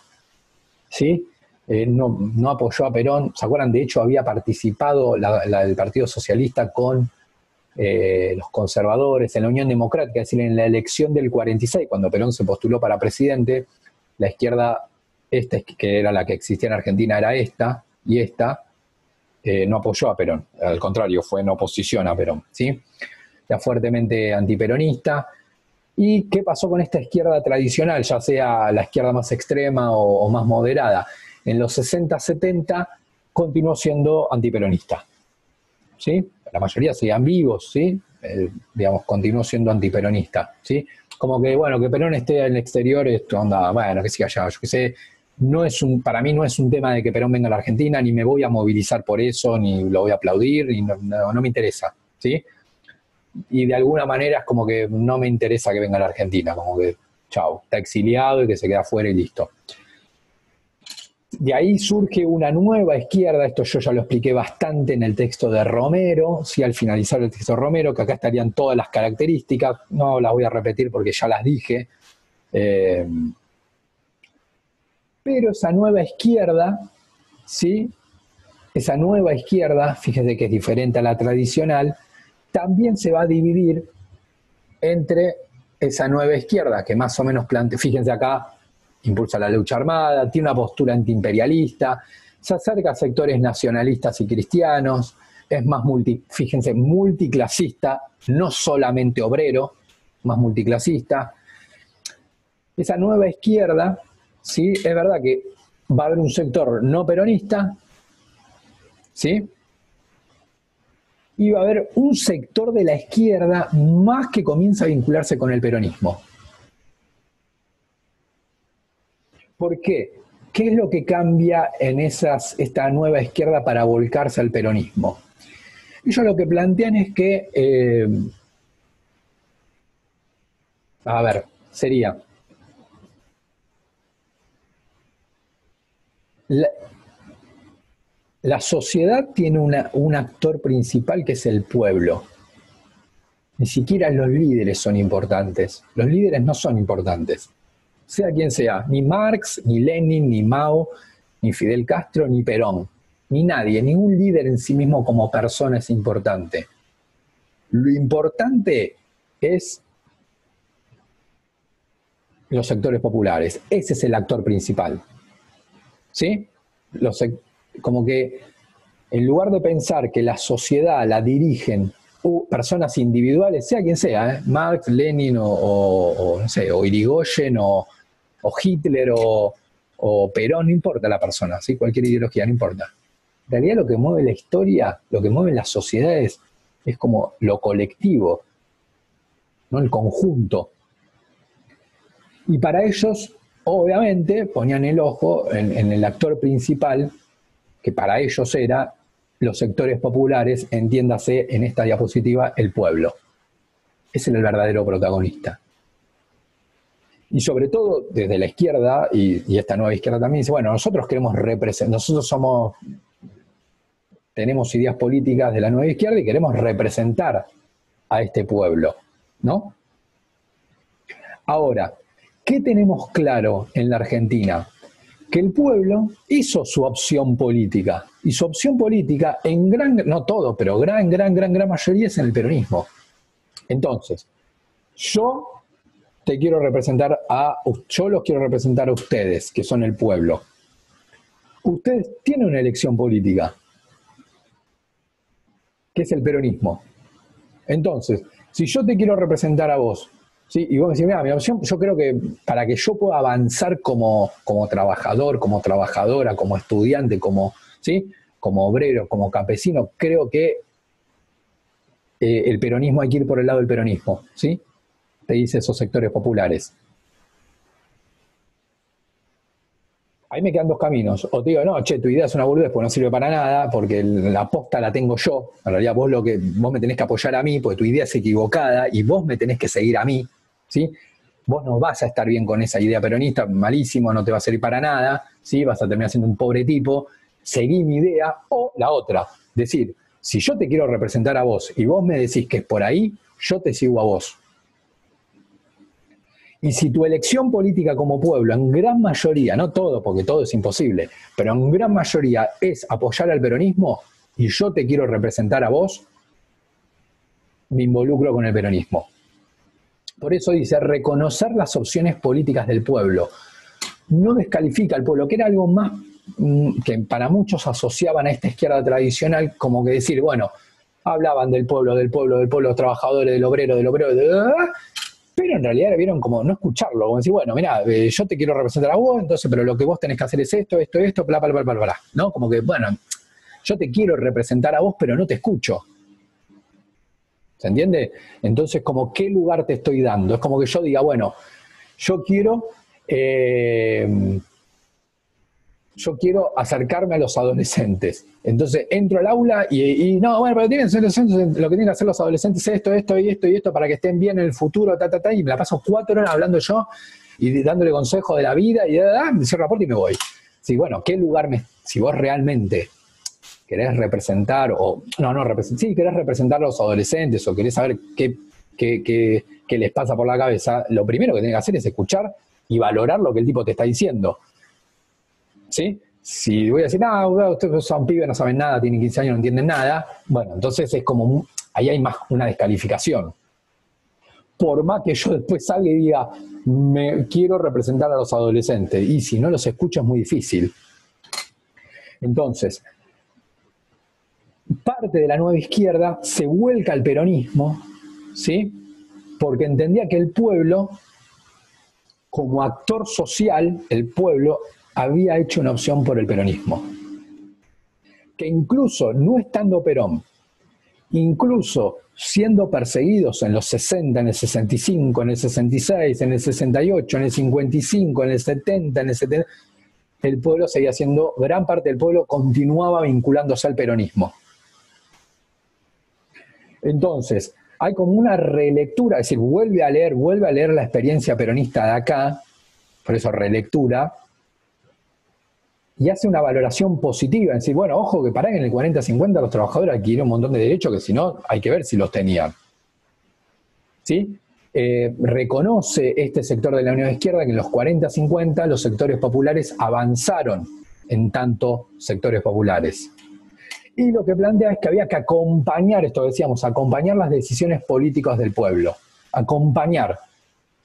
¿sí? No apoyó a Perón, ¿se acuerdan? De hecho, había participado el Partido Socialista con los conservadores en la Unión Democrática, es decir, en la elección del 46, cuando Perón se postuló para presidente, la izquierda, esta que era la que existía en Argentina, era esta, y esta no apoyó a Perón, al contrario, fue en oposición a Perón, ¿sí? Ya fuertemente antiperonista. ¿Y qué pasó con esta izquierda tradicional, ya sea la izquierda más extrema o más moderada? En los 60, 70 continuó siendo antiperonista, ¿sí? La mayoría seguían vivos, ¿sí? Digamos, continuó siendo antiperonista, ¿sí? Como que, bueno, que Perón esté en el exterior, esto onda, bueno, que siga allá, yo qué sé, no es para mí no es un tema de que Perón venga a la Argentina, ni me voy a movilizar por eso, ni lo voy a aplaudir, y no me interesa, ¿sí? Y de alguna manera es como que no me interesa que venga a la Argentina, como que, chau, está exiliado y que se queda afuera y listo. De ahí surge una nueva izquierda, esto yo ya lo expliqué bastante en el texto de Romero, sí, al finalizar el texto de Romero, que acá estarían todas las características, no las voy a repetir porque ya las dije, pero esa nueva izquierda, ¿sí? Esa nueva izquierda, fíjese que es diferente a la tradicional, también se va a dividir entre esa nueva izquierda que más o menos plantea, fíjense acá, impulsa la lucha armada, tiene una postura antiimperialista, se acerca a sectores nacionalistas y cristianos, es más fíjense, multiclasista, no solamente obrero, más multiclasista. Esa nueva izquierda, ¿sí? Es verdad que va a haber un sector no peronista, ¿sí? Y va a haber un sector de la izquierda más que comienza a vincularse con el peronismo. ¿Por qué? ¿Qué es lo que cambia en esta nueva izquierda para volcarse al peronismo? Ellos lo que plantean es que, a ver, sería, la, la sociedad tiene un actor principal que es el pueblo. Ni siquiera los líderes son importantes. Los líderes no son importantes. Sea quien sea, ni Marx, ni Lenin, ni Mao, ni Fidel Castro, ni Perón, ni nadie, ningún líder en sí mismo como persona es importante. Lo importante es los sectores populares. Ese es el actor principal. ¿Sí? Como que en lugar de pensar que la sociedad la dirigen personas individuales, sea quien sea, Marx, Lenin o no sé, o Irigoyen o Hitler o Perón, no importa la persona, ¿sí? Cualquier ideología, no importa. En realidad lo que mueve la historia, lo que mueve las sociedades es como lo colectivo, ¿no? El conjunto. Y para ellos obviamente ponían el ojo en el actor principal, que para ellos era los sectores populares, entiéndase en esta diapositiva, el pueblo. Ese era el verdadero protagonista. Y sobre todo desde la izquierda, y esta nueva izquierda también dice, bueno, nosotros queremos representar, nosotros tenemos ideas políticas de la nueva izquierda y queremos representar a este pueblo, ¿no? Ahora, ¿qué tenemos claro en la Argentina? Que el pueblo hizo su opción política, y su opción política en no todo, pero gran mayoría es en el peronismo. Entonces, yo los quiero representar a ustedes, que son el pueblo. Ustedes tienen una elección política, que es el peronismo. Entonces, si yo te quiero representar a vos, ¿sí? Y vos me decís, mira, mi opción, yo creo que para que yo pueda avanzar como trabajador, como trabajadora, como estudiante, ¿sí? Como obrero, como campesino, creo que el peronismo hay que ir por el lado del peronismo, ¿sí? Te dice esos sectores populares. Ahí me quedan dos caminos. O te digo, no, che, tu idea es una boludez, pues no sirve para nada, porque la posta la tengo yo. En realidad vos me tenés que apoyar a mí, porque tu idea es equivocada, y vos me tenés que seguir a mí, ¿sí? Vos no vas a estar bien con esa idea peronista, malísimo, no te va a servir para nada, ¿sí? Vas a terminar siendo un pobre tipo. Seguí mi idea. O la otra, decir, si yo te quiero representar a vos y vos me decís que es por ahí, yo te sigo a vos. Y si tu elección política como pueblo, en gran mayoría, no todo, porque todo es imposible, pero en gran mayoría es apoyar al peronismo y yo te quiero representar a vos, me involucro con el peronismo. Por eso dice, reconocer las opciones políticas del pueblo. No descalifica al pueblo, que era algo más que para muchos asociaban a esta izquierda tradicional, como que decir, bueno, hablaban del pueblo, de los trabajadores, del obrero, pero en realidad vieron como no escucharlo, como decir, bueno, mira, yo te quiero representar a vos, entonces, pero lo que vos tenés que hacer es esto, bla, bla, bla, bla, bla, ¿no? Como que, bueno, yo te quiero representar a vos, pero no te escucho. ¿Se entiende? Entonces, como, ¿qué lugar te estoy dando? Es como que yo diga, bueno, yo quiero acercarme a los adolescentes. Entonces entro al aula y no, bueno, pero lo que tienen que hacer los adolescentes es esto para que estén bien en el futuro, y me la paso 4 horas hablando yo y dándole consejos de la vida y me cierro la puerta y me voy. Sí, bueno, ¿qué lugar si vos realmente querés representar, querés representar a los adolescentes o querés saber qué les pasa por la cabeza, lo primero que tenés que hacer es escuchar y valorar lo que el tipo te está diciendo. ¿Sí? Si voy a decir, no, ustedes son pibes, no saben nada, tienen 15 años, no entienden nada, bueno, entonces es como, ahí hay más una descalificación. Por más que yo después salga y diga, me quiero representar a los adolescentes, y si no los escucho es muy difícil. Entonces, parte de la nueva izquierda se vuelca al peronismo, ¿sí? Porque entendía que el pueblo, como actor social, el pueblo había hecho una opción por el peronismo. Que incluso no estando Perón, incluso siendo perseguidos en los 60, en el 65, en el 66, en el 68, en el 55, en el 70, en el 70, el pueblo seguía siendo, gran parte del pueblo continuaba vinculándose al peronismo. Entonces, hay como una relectura, es decir, vuelve a leer la experiencia peronista de acá, por eso relectura, y hace una valoración positiva, es decir, bueno, ojo que para en el 40-50 los trabajadores adquirieron un montón de derechos que si no, hay que ver si los tenían. ¿Sí? Reconoce este sector de la Unión Izquierda que en los 40-50 los sectores populares avanzaron en tanto sectores populares. Y lo que plantea es que había que acompañar, esto decíamos, acompañar las decisiones políticas del pueblo. Acompañar,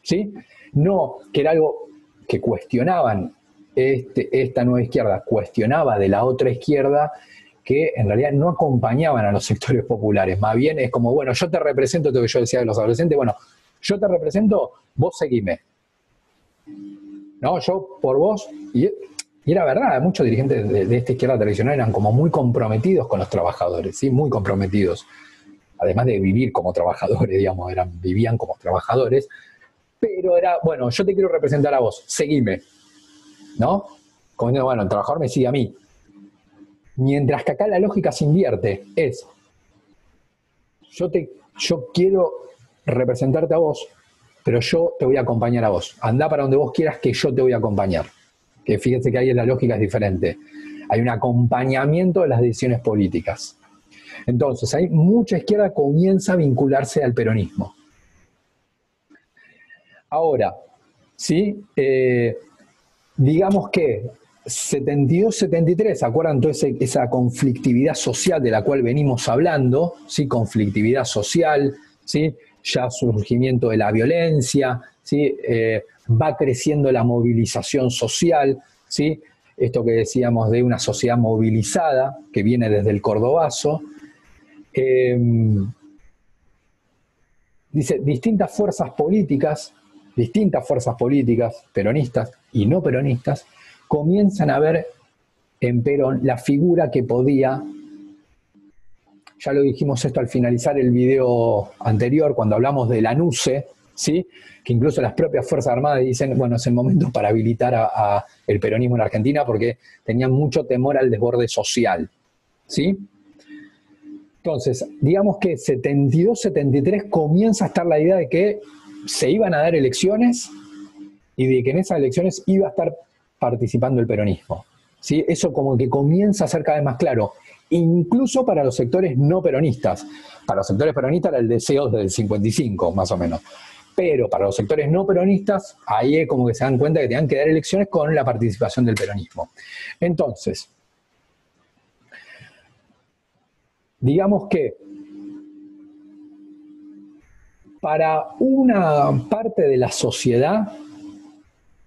¿sí? No, que era algo que cuestionaban esta nueva izquierda, cuestionaba de la otra izquierda que en realidad no acompañaban a los sectores populares. Más bien es como, bueno, yo te represento, lo que yo decía de los adolescentes, bueno, yo te represento, vos seguime. No, yo por vos... Y era verdad, muchos dirigentes de esta izquierda tradicional eran como muy comprometidos con los trabajadores, ¿sí? Muy comprometidos. Además de vivir como trabajadores, digamos, vivían como trabajadores, pero era, bueno, yo te quiero representar a vos, seguime, ¿no? Como diciendo, bueno, el trabajador me sigue a mí. Mientras que acá la lógica se invierte, es, yo quiero representarte a vos, pero yo te voy a acompañar a vos. Andá para donde vos quieras que yo te voy a acompañar. Que fíjense que ahí la lógica es diferente. Hay un acompañamiento de las decisiones políticas. Entonces, ahí mucha izquierda comienza a vincularse al peronismo. Ahora, ¿sí? Digamos que 72-73, ¿se acuerdan toda esa conflictividad social de la cual venimos hablando? ¿Sí? Conflictividad social, ¿sí? Ya surgimiento de la violencia, ¿sí? Va creciendo la movilización social, ¿sí? Esto que decíamos de una sociedad movilizada, que viene desde el Cordobazo. Dice, distintas fuerzas políticas, peronistas y no peronistas, comienzan a ver en Perón la figura que podía, ya lo dijimos esto al finalizar el video anterior, cuando hablamos de la NUCE, ¿sí? Que incluso las propias Fuerzas Armadas dicen, bueno, es el momento para habilitar a el peronismo en Argentina porque tenían mucho temor al desborde social, ¿sí? Entonces, digamos que 72-73 comienza a estar la idea de que se iban a dar elecciones y de que en esas elecciones iba a estar participando el peronismo, ¿sí? Eso como que comienza a ser cada vez más claro, incluso para los sectores no peronistas. Para los sectores peronistas era el deseo desde el 55, más o menos. Pero para los sectores no peronistas, ahí es como que se dan cuenta que tenían que dar elecciones con la participación del peronismo. Entonces, digamos que para una parte de la sociedad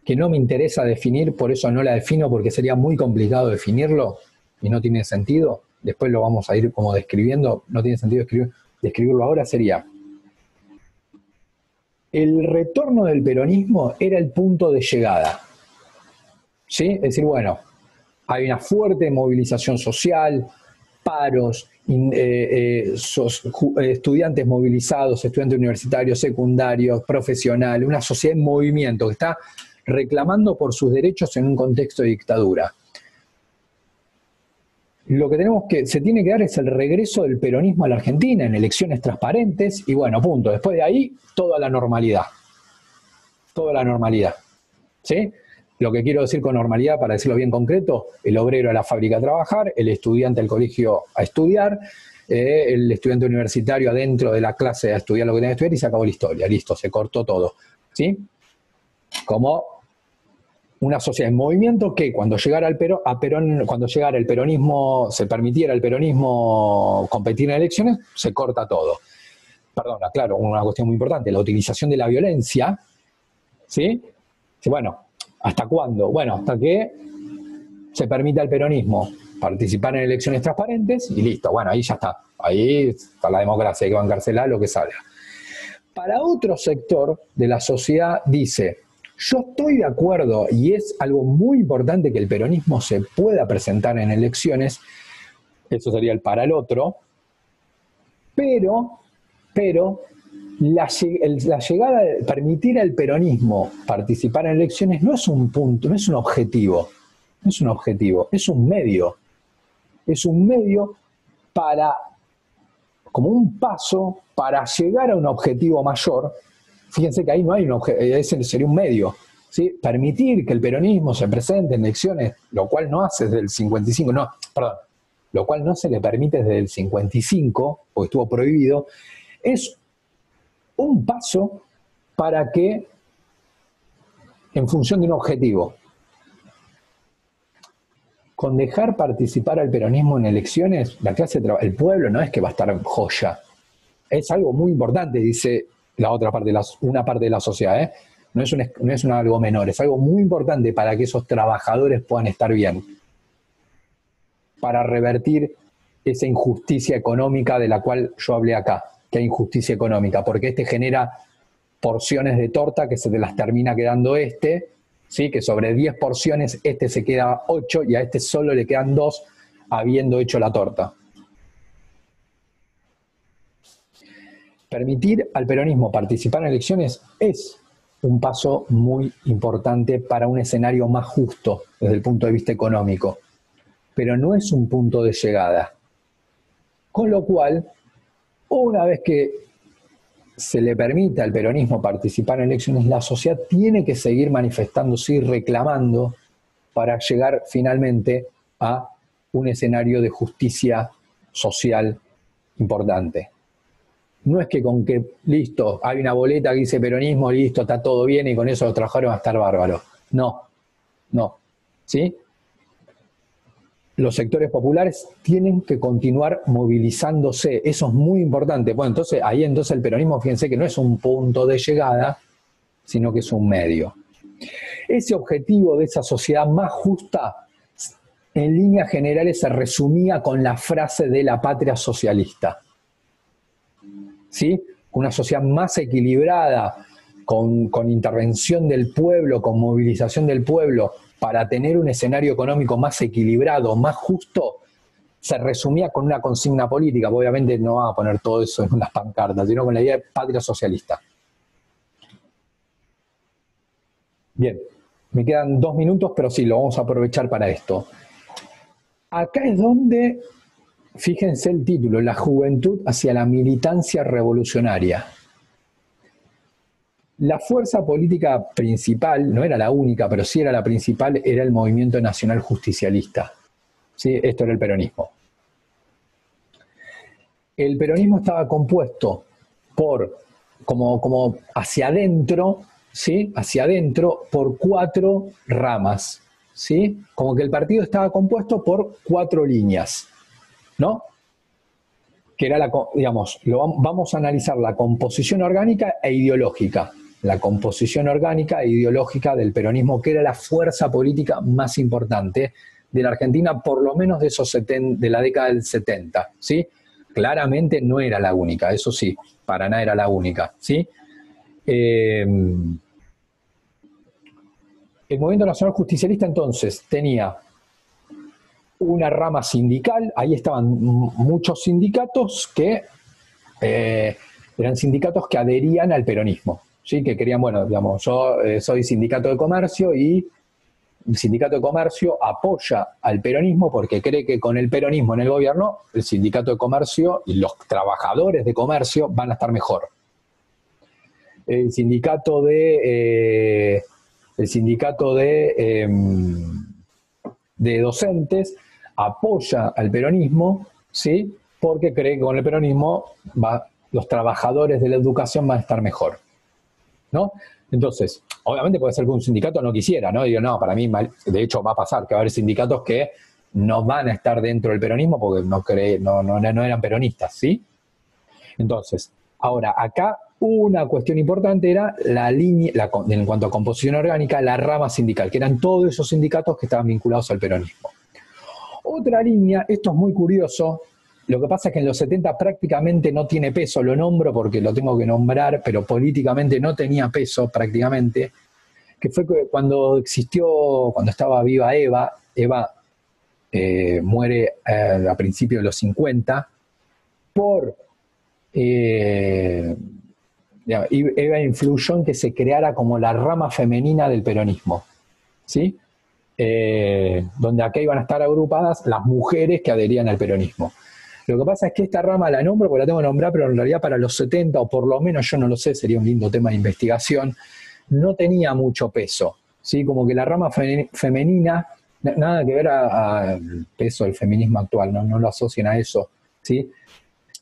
que no me interesa definir, por eso no la defino, porque sería muy complicado definirlo y no tiene sentido, después lo vamos a ir como describiendo, no tiene sentido describirlo ahora, sería el retorno del peronismo era el punto de llegada, ¿sí? Es decir, bueno, hay una fuerte movilización social, paros, estudiantes movilizados, estudiantes universitarios, secundarios, profesionales, una sociedad en movimiento que está reclamando por sus derechos en un contexto de dictadura. Lo que se tiene que dar es el regreso del peronismo a la Argentina en elecciones transparentes y bueno, punto. Después de ahí, toda la normalidad. Toda la normalidad. ¿Sí? Lo que quiero decir con normalidad, para decirlo bien concreto, el obrero a la fábrica a trabajar, el estudiante al colegio a estudiar, el estudiante universitario adentro de la clase a estudiar lo que tiene que estudiar y se acabó la historia. Listo, se cortó todo. ¿Sí? Como una sociedad en movimiento que cuando llegara el peronismo, se permitiera el peronismo competir en elecciones, se corta todo. Perdona, claro, una cuestión muy importante, la utilización de la violencia, ¿sí? Bueno, ¿hasta cuándo? Bueno, hasta que se permita al peronismo participar en elecciones transparentes y listo, bueno, ahí ya está. Ahí está la democracia, hay que bancársela lo que salga. Para otro sector de la sociedad dice, yo estoy de acuerdo y es algo muy importante que el peronismo se pueda presentar en elecciones, eso sería el para el otro, pero la llegada de permitir al peronismo participar en elecciones no es un punto, no es un objetivo, no es un objetivo, es un medio. Es un medio para, como un paso para llegar a un objetivo mayor. Fíjense que ahí no hay un objetivo, ese sería un medio, ¿sí? Permitir que el peronismo se presente en elecciones, lo cual no hace desde el 55, no, perdón, lo cual no se le permite desde el 55, porque estuvo prohibido, es un paso para que, en función de un objetivo, con dejar participar al peronismo en elecciones, la clase el pueblo no es que va a estar joya. Es algo muy importante, dice la otra parte, una parte de la sociedad, ¿eh? No es algo menor, es algo muy importante para que esos trabajadores puedan estar bien. Para revertir esa injusticia económica de la cual yo hablé acá, que hay injusticia económica, porque genera porciones de torta que se te las termina quedando ¿sí? Que sobre 10 porciones se queda 8 y a solo le quedan 2 habiendo hecho la torta. Permitir al peronismo participar en elecciones es un paso muy importante para un escenario más justo desde el punto de vista económico, pero no es un punto de llegada. Con lo cual, una vez que se le permite al peronismo participar en elecciones, la sociedad tiene que seguir manifestándose y reclamando para llegar finalmente a un escenario de justicia social importante. No es que con que, listo, hay una boleta que dice peronismo, listo, está todo bien y con eso los trabajadores van a estar bárbaros. No, no, ¿sí? Los sectores populares tienen que continuar movilizándose, eso es muy importante. Bueno, entonces ahí el peronismo, fíjense que no es un punto de llegada, sino que es un medio. Ese objetivo de esa sociedad más justa, en líneas generales se resumía con la frase de la patria socialista. ¿Sí? Una sociedad más equilibrada, con intervención del pueblo, con movilización del pueblo, para tener un escenario económico más equilibrado, más justo, se resumía con una consigna política. Obviamente no va a poner todo eso en unas pancartas, sino con la idea de patria socialista. Bien, me quedan 2 minutos, pero sí, lo vamos a aprovechar para esto. Acá es donde, fíjense el título, la juventud hacia la militancia revolucionaria. La fuerza política principal, no era la única, pero sí era la principal, era el Movimiento Nacional Justicialista. ¿Sí? Esto era el peronismo. El peronismo estaba compuesto por, como hacia adentro, ¿sí? Hacia adentro, por 4 ramas, ¿sí? Como que el partido estaba compuesto por 4 líneas, ¿no? Que era digamos, vamos a analizar la composición orgánica e ideológica. La composición orgánica e ideológica del peronismo, que era la fuerza política más importante de la Argentina, por lo menos de la década del 70, ¿sí? Claramente no era la única, eso sí, para nada era la única, ¿sí? El Movimiento Nacional Justicialista entonces tenía una rama sindical, ahí estaban muchos sindicatos que eran sindicatos que adherían al peronismo, ¿sí? Que querían, bueno, digamos, yo soy sindicato de comercio y el sindicato de comercio apoya al peronismo porque cree que con el peronismo en el gobierno, el sindicato de comercio y los trabajadores de comercio van a estar mejor. El sindicato de docentes apoya al peronismo, ¿sí? Porque cree que con el peronismo los trabajadores de la educación van a estar mejor, ¿no? Entonces, obviamente puede ser que un sindicato no quisiera, ¿no? Digo, no, para mí, de hecho va a pasar que va a haber sindicatos que no van a estar dentro del peronismo porque no eran peronistas, ¿sí? Entonces, ahora, acá una cuestión importante era la línea, en cuanto a composición orgánica, la rama sindical, que eran todos esos sindicatos que estaban vinculados al peronismo. Otra línea, esto es muy curioso, lo que pasa es que en los 70 prácticamente no tiene peso, lo nombro porque lo tengo que nombrar, pero políticamente no tenía peso prácticamente, que fue cuando estaba viva Eva muere a principios de los 50, Eva influyó en que se creara como la rama femenina del peronismo, ¿sí? Donde acá iban a estar agrupadas las mujeres que adherían al peronismo. Lo que pasa es que esta rama la nombro porque la tengo que nombrar, pero en realidad para los 70, o por lo menos yo no lo sé, sería un lindo tema de investigación, no tenía mucho peso, ¿sí? Como que la rama femenina, nada que ver al peso del feminismo actual, no lo asocian a eso, ¿sí?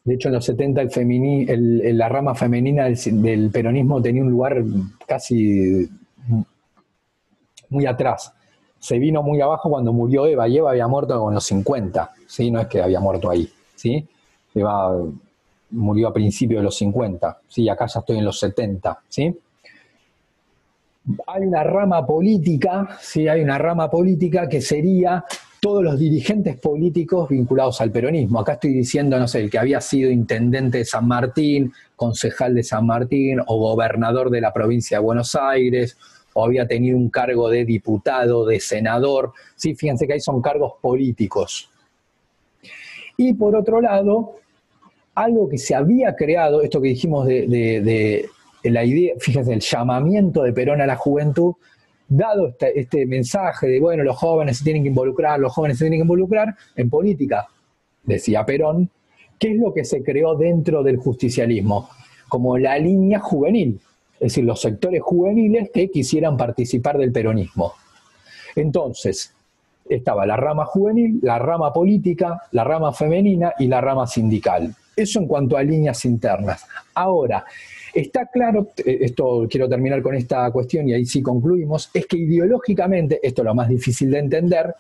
De hecho, en los 70 la rama femenina del peronismo tenía un lugar casi muy atrás. Se vino muy abajo cuando murió Eva, y Eva había muerto con los 50, ¿sí? No es que había muerto ahí, ¿sí? Eva murió a principios de los 50, ¿sí? Acá ya estoy en los 70, ¿sí? Hay una rama política, ¿sí? Hay una rama política que sería todos los dirigentes políticos vinculados al peronismo. Acá estoy diciendo, no sé, el que había sido intendente de San Martín, concejal de San Martín, o gobernador de la provincia de Buenos Aires, o había tenido un cargo de diputado, de senador. Sí, fíjense que ahí son cargos políticos. Y por otro lado, algo que se había creado, esto que dijimos de la idea, fíjense, el llamamiento de Perón a la juventud, dado este mensaje de, bueno, los jóvenes se tienen que involucrar, los jóvenes se tienen que involucrar en política, decía Perón, ¿qué es lo que se creó dentro del justicialismo? Como la línea juvenil, es decir, los sectores juveniles que quisieran participar del peronismo. Entonces, estaba la rama juvenil, la rama política, la rama femenina y la rama sindical. Eso en cuanto a líneas internas. Ahora, está claro, esto quiero terminar con esta cuestión y ahí sí concluimos, es que ideológicamente, esto es lo más difícil de entender,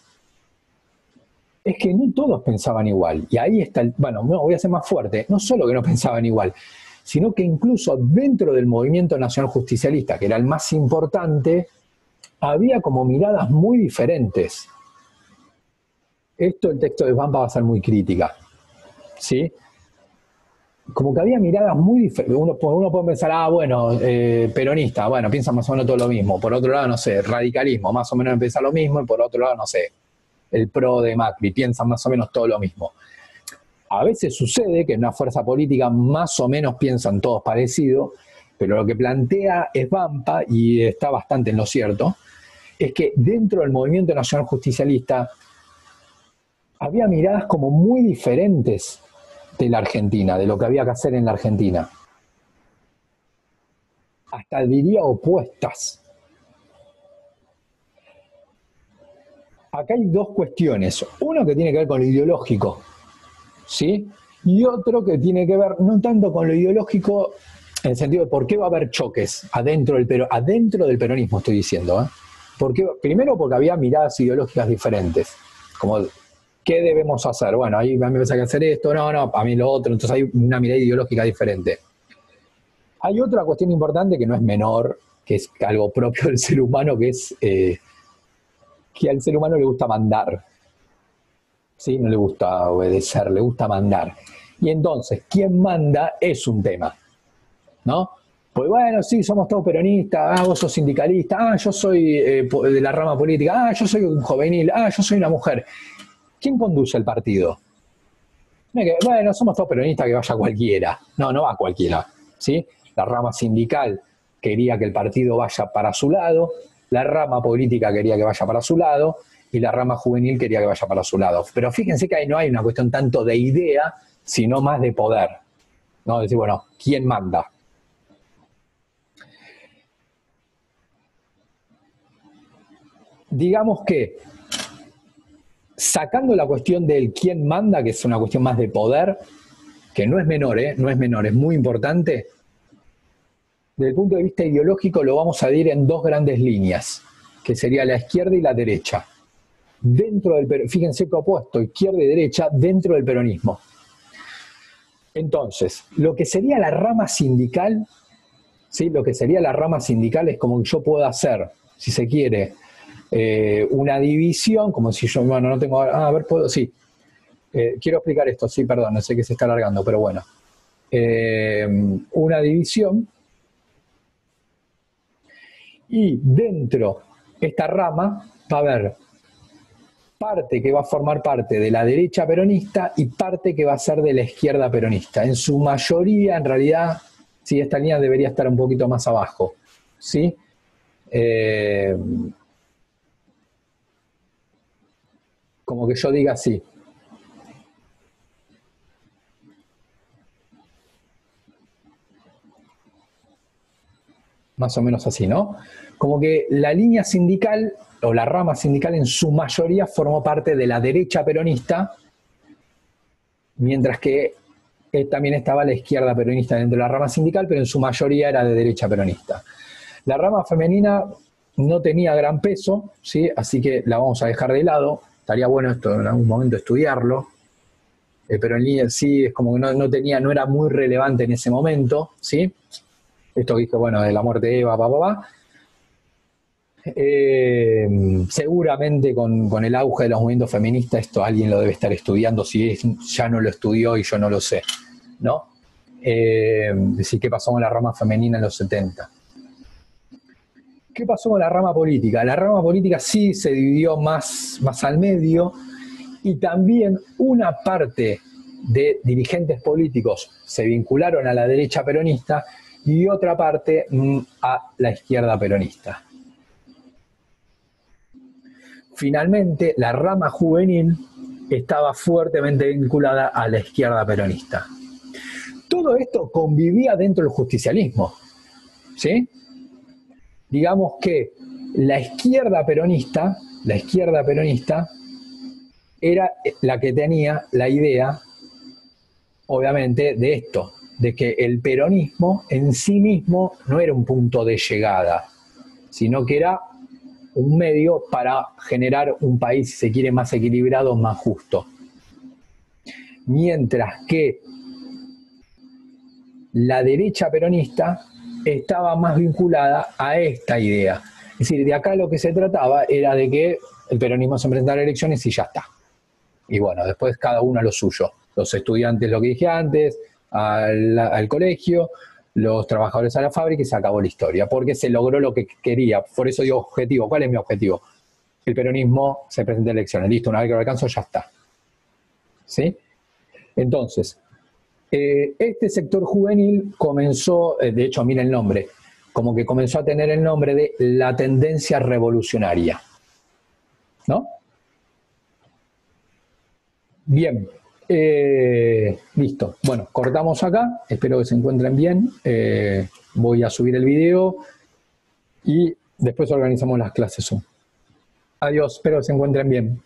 es que no todos pensaban igual. Y ahí está, bueno, no, voy a ser más fuerte, no solo que no pensaban igual, sino que incluso dentro del movimiento nacional justicialista, que era el más importante, había como miradas muy diferentes. Esto, el texto de Vampa va a ser muy crítica, ¿sí? Como que había miradas muy diferentes. Uno puede pensar, bueno, peronista, bueno, piensan más o menos todo lo mismo. Por otro lado, no sé, radicalismo, más o menos piensa lo mismo. Y por otro lado, no sé, el PRO de Macri, piensan más o menos todo lo mismo. A veces sucede que en una fuerza política más o menos piensan todos parecido, pero lo que plantea es Vampa, y está bastante en lo cierto, es que dentro del movimiento nacional justicialista había miradas como muy diferentes de la Argentina, de lo que había que hacer en la Argentina. Hasta diría opuestas. Acá hay dos cuestiones. Uno que tiene que ver con lo ideológico, ¿sí? Y otro que tiene que ver no tanto con lo ideológico, en el sentido de por qué va a haber choques adentro del peronismo, estoy diciendo. Primero porque había miradas ideológicas diferentes, como ¿qué debemos hacer? Bueno, ahí a mí me parece que hacer esto, no, a mí lo otro, entonces hay una mirada ideológica diferente. Hay otra cuestión importante que no es menor, que es algo propio del ser humano, que es que al ser humano le gusta mandar, ¿sí? No le gusta obedecer, le gusta mandar. Y entonces, ¿quién manda? Es un tema, ¿no? Pues bueno, sí, somos todos peronistas, vos sos sindicalista, yo soy de la rama política, yo soy un juvenil, yo soy una mujer. ¿Quién conduce el partido? Bueno, somos todos peronistas, que vaya cualquiera. No, no va cualquiera, ¿sí? La rama sindical quería que el partido vaya para su lado, la rama política quería que vaya para su lado, y la rama juvenil quería que vaya para su lado. Pero fíjense que ahí no hay una cuestión tanto de idea, sino más de poder, ¿no? Decir, bueno, ¿quién manda? Digamos que, sacando la cuestión del quién manda, que es una cuestión más de poder, que no es menor, no es menor, es muy importante, desde el punto de vista ideológico lo vamos a dividir en dos grandes líneas, que sería la izquierda y la derecha. Fíjense que opuesto, izquierda y derecha, dentro del peronismo. Entonces, lo que sería la rama sindical, ¿sí? Lo que sería la rama sindical es como que yo puedo hacer, si se quiere, una división, como si yo, bueno, no tengo, a ver, puedo, sí. Quiero explicar esto, sí, perdón, no sé que se está alargando, pero bueno. Una división, y dentro de esta rama va a haber parte que va a formar parte de la derecha peronista y parte que va a ser de la izquierda peronista. En su mayoría, en realidad, sí, esta línea debería estar un poquito más abajo, ¿sí? Como que yo diga así. Más o menos así, ¿no? Como que la línea sindical o la rama sindical en su mayoría formó parte de la derecha peronista, mientras que también estaba la izquierda peronista dentro de la rama sindical, pero en su mayoría era de derecha peronista. La rama femenina no tenía gran peso, ¿sí? Así que la vamos a dejar de lado. Estaría bueno esto en algún momento estudiarlo, pero en línea sí es como que no era muy relevante en ese momento, ¿sí? Esto que dije, bueno, de la muerte de Eva, seguramente con el auge de los movimientos feministas esto alguien lo debe estar estudiando, si ya no lo estudió y yo no lo sé, ¿no? Decir, ¿qué pasó con la rama femenina en los 70? ¿Qué pasó con la rama política? La rama política sí se dividió más al medio, y también una parte de dirigentes políticos se vincularon a la derecha peronista y otra parte a la izquierda peronista. Finalmente, la rama juvenil estaba fuertemente vinculada a la izquierda peronista. Todo esto convivía dentro del justicialismo, ¿sí? Digamos que la izquierda peronista era la que tenía la idea, obviamente, de esto, de que el peronismo en sí mismo no era un punto de llegada, sino que era un medio para generar un país, si se quiere, más equilibrado, más justo. Mientras que la derecha peronista estaba más vinculada a esta idea. Es decir, de acá lo que se trataba era de que el peronismo se presentara a elecciones y ya está. Y bueno, después cada uno a lo suyo. Los estudiantes, lo que dije antes, al colegio, los trabajadores a la fábrica y se acabó la historia, porque se logró lo que quería. Por eso digo objetivo. ¿Cuál es mi objetivo? El peronismo se presenta a elecciones. Listo, una vez que lo alcanzo, ya está. ¿Sí? Entonces, este sector juvenil comenzó, de hecho, mira el nombre, como que comenzó a tener el nombre de la tendencia revolucionaria. ¿No? Bien. Listo. Bueno, cortamos acá. Espero que se encuentren bien. Voy a subir el video y después organizamos las clases Zoom. Adiós, espero que se encuentren bien.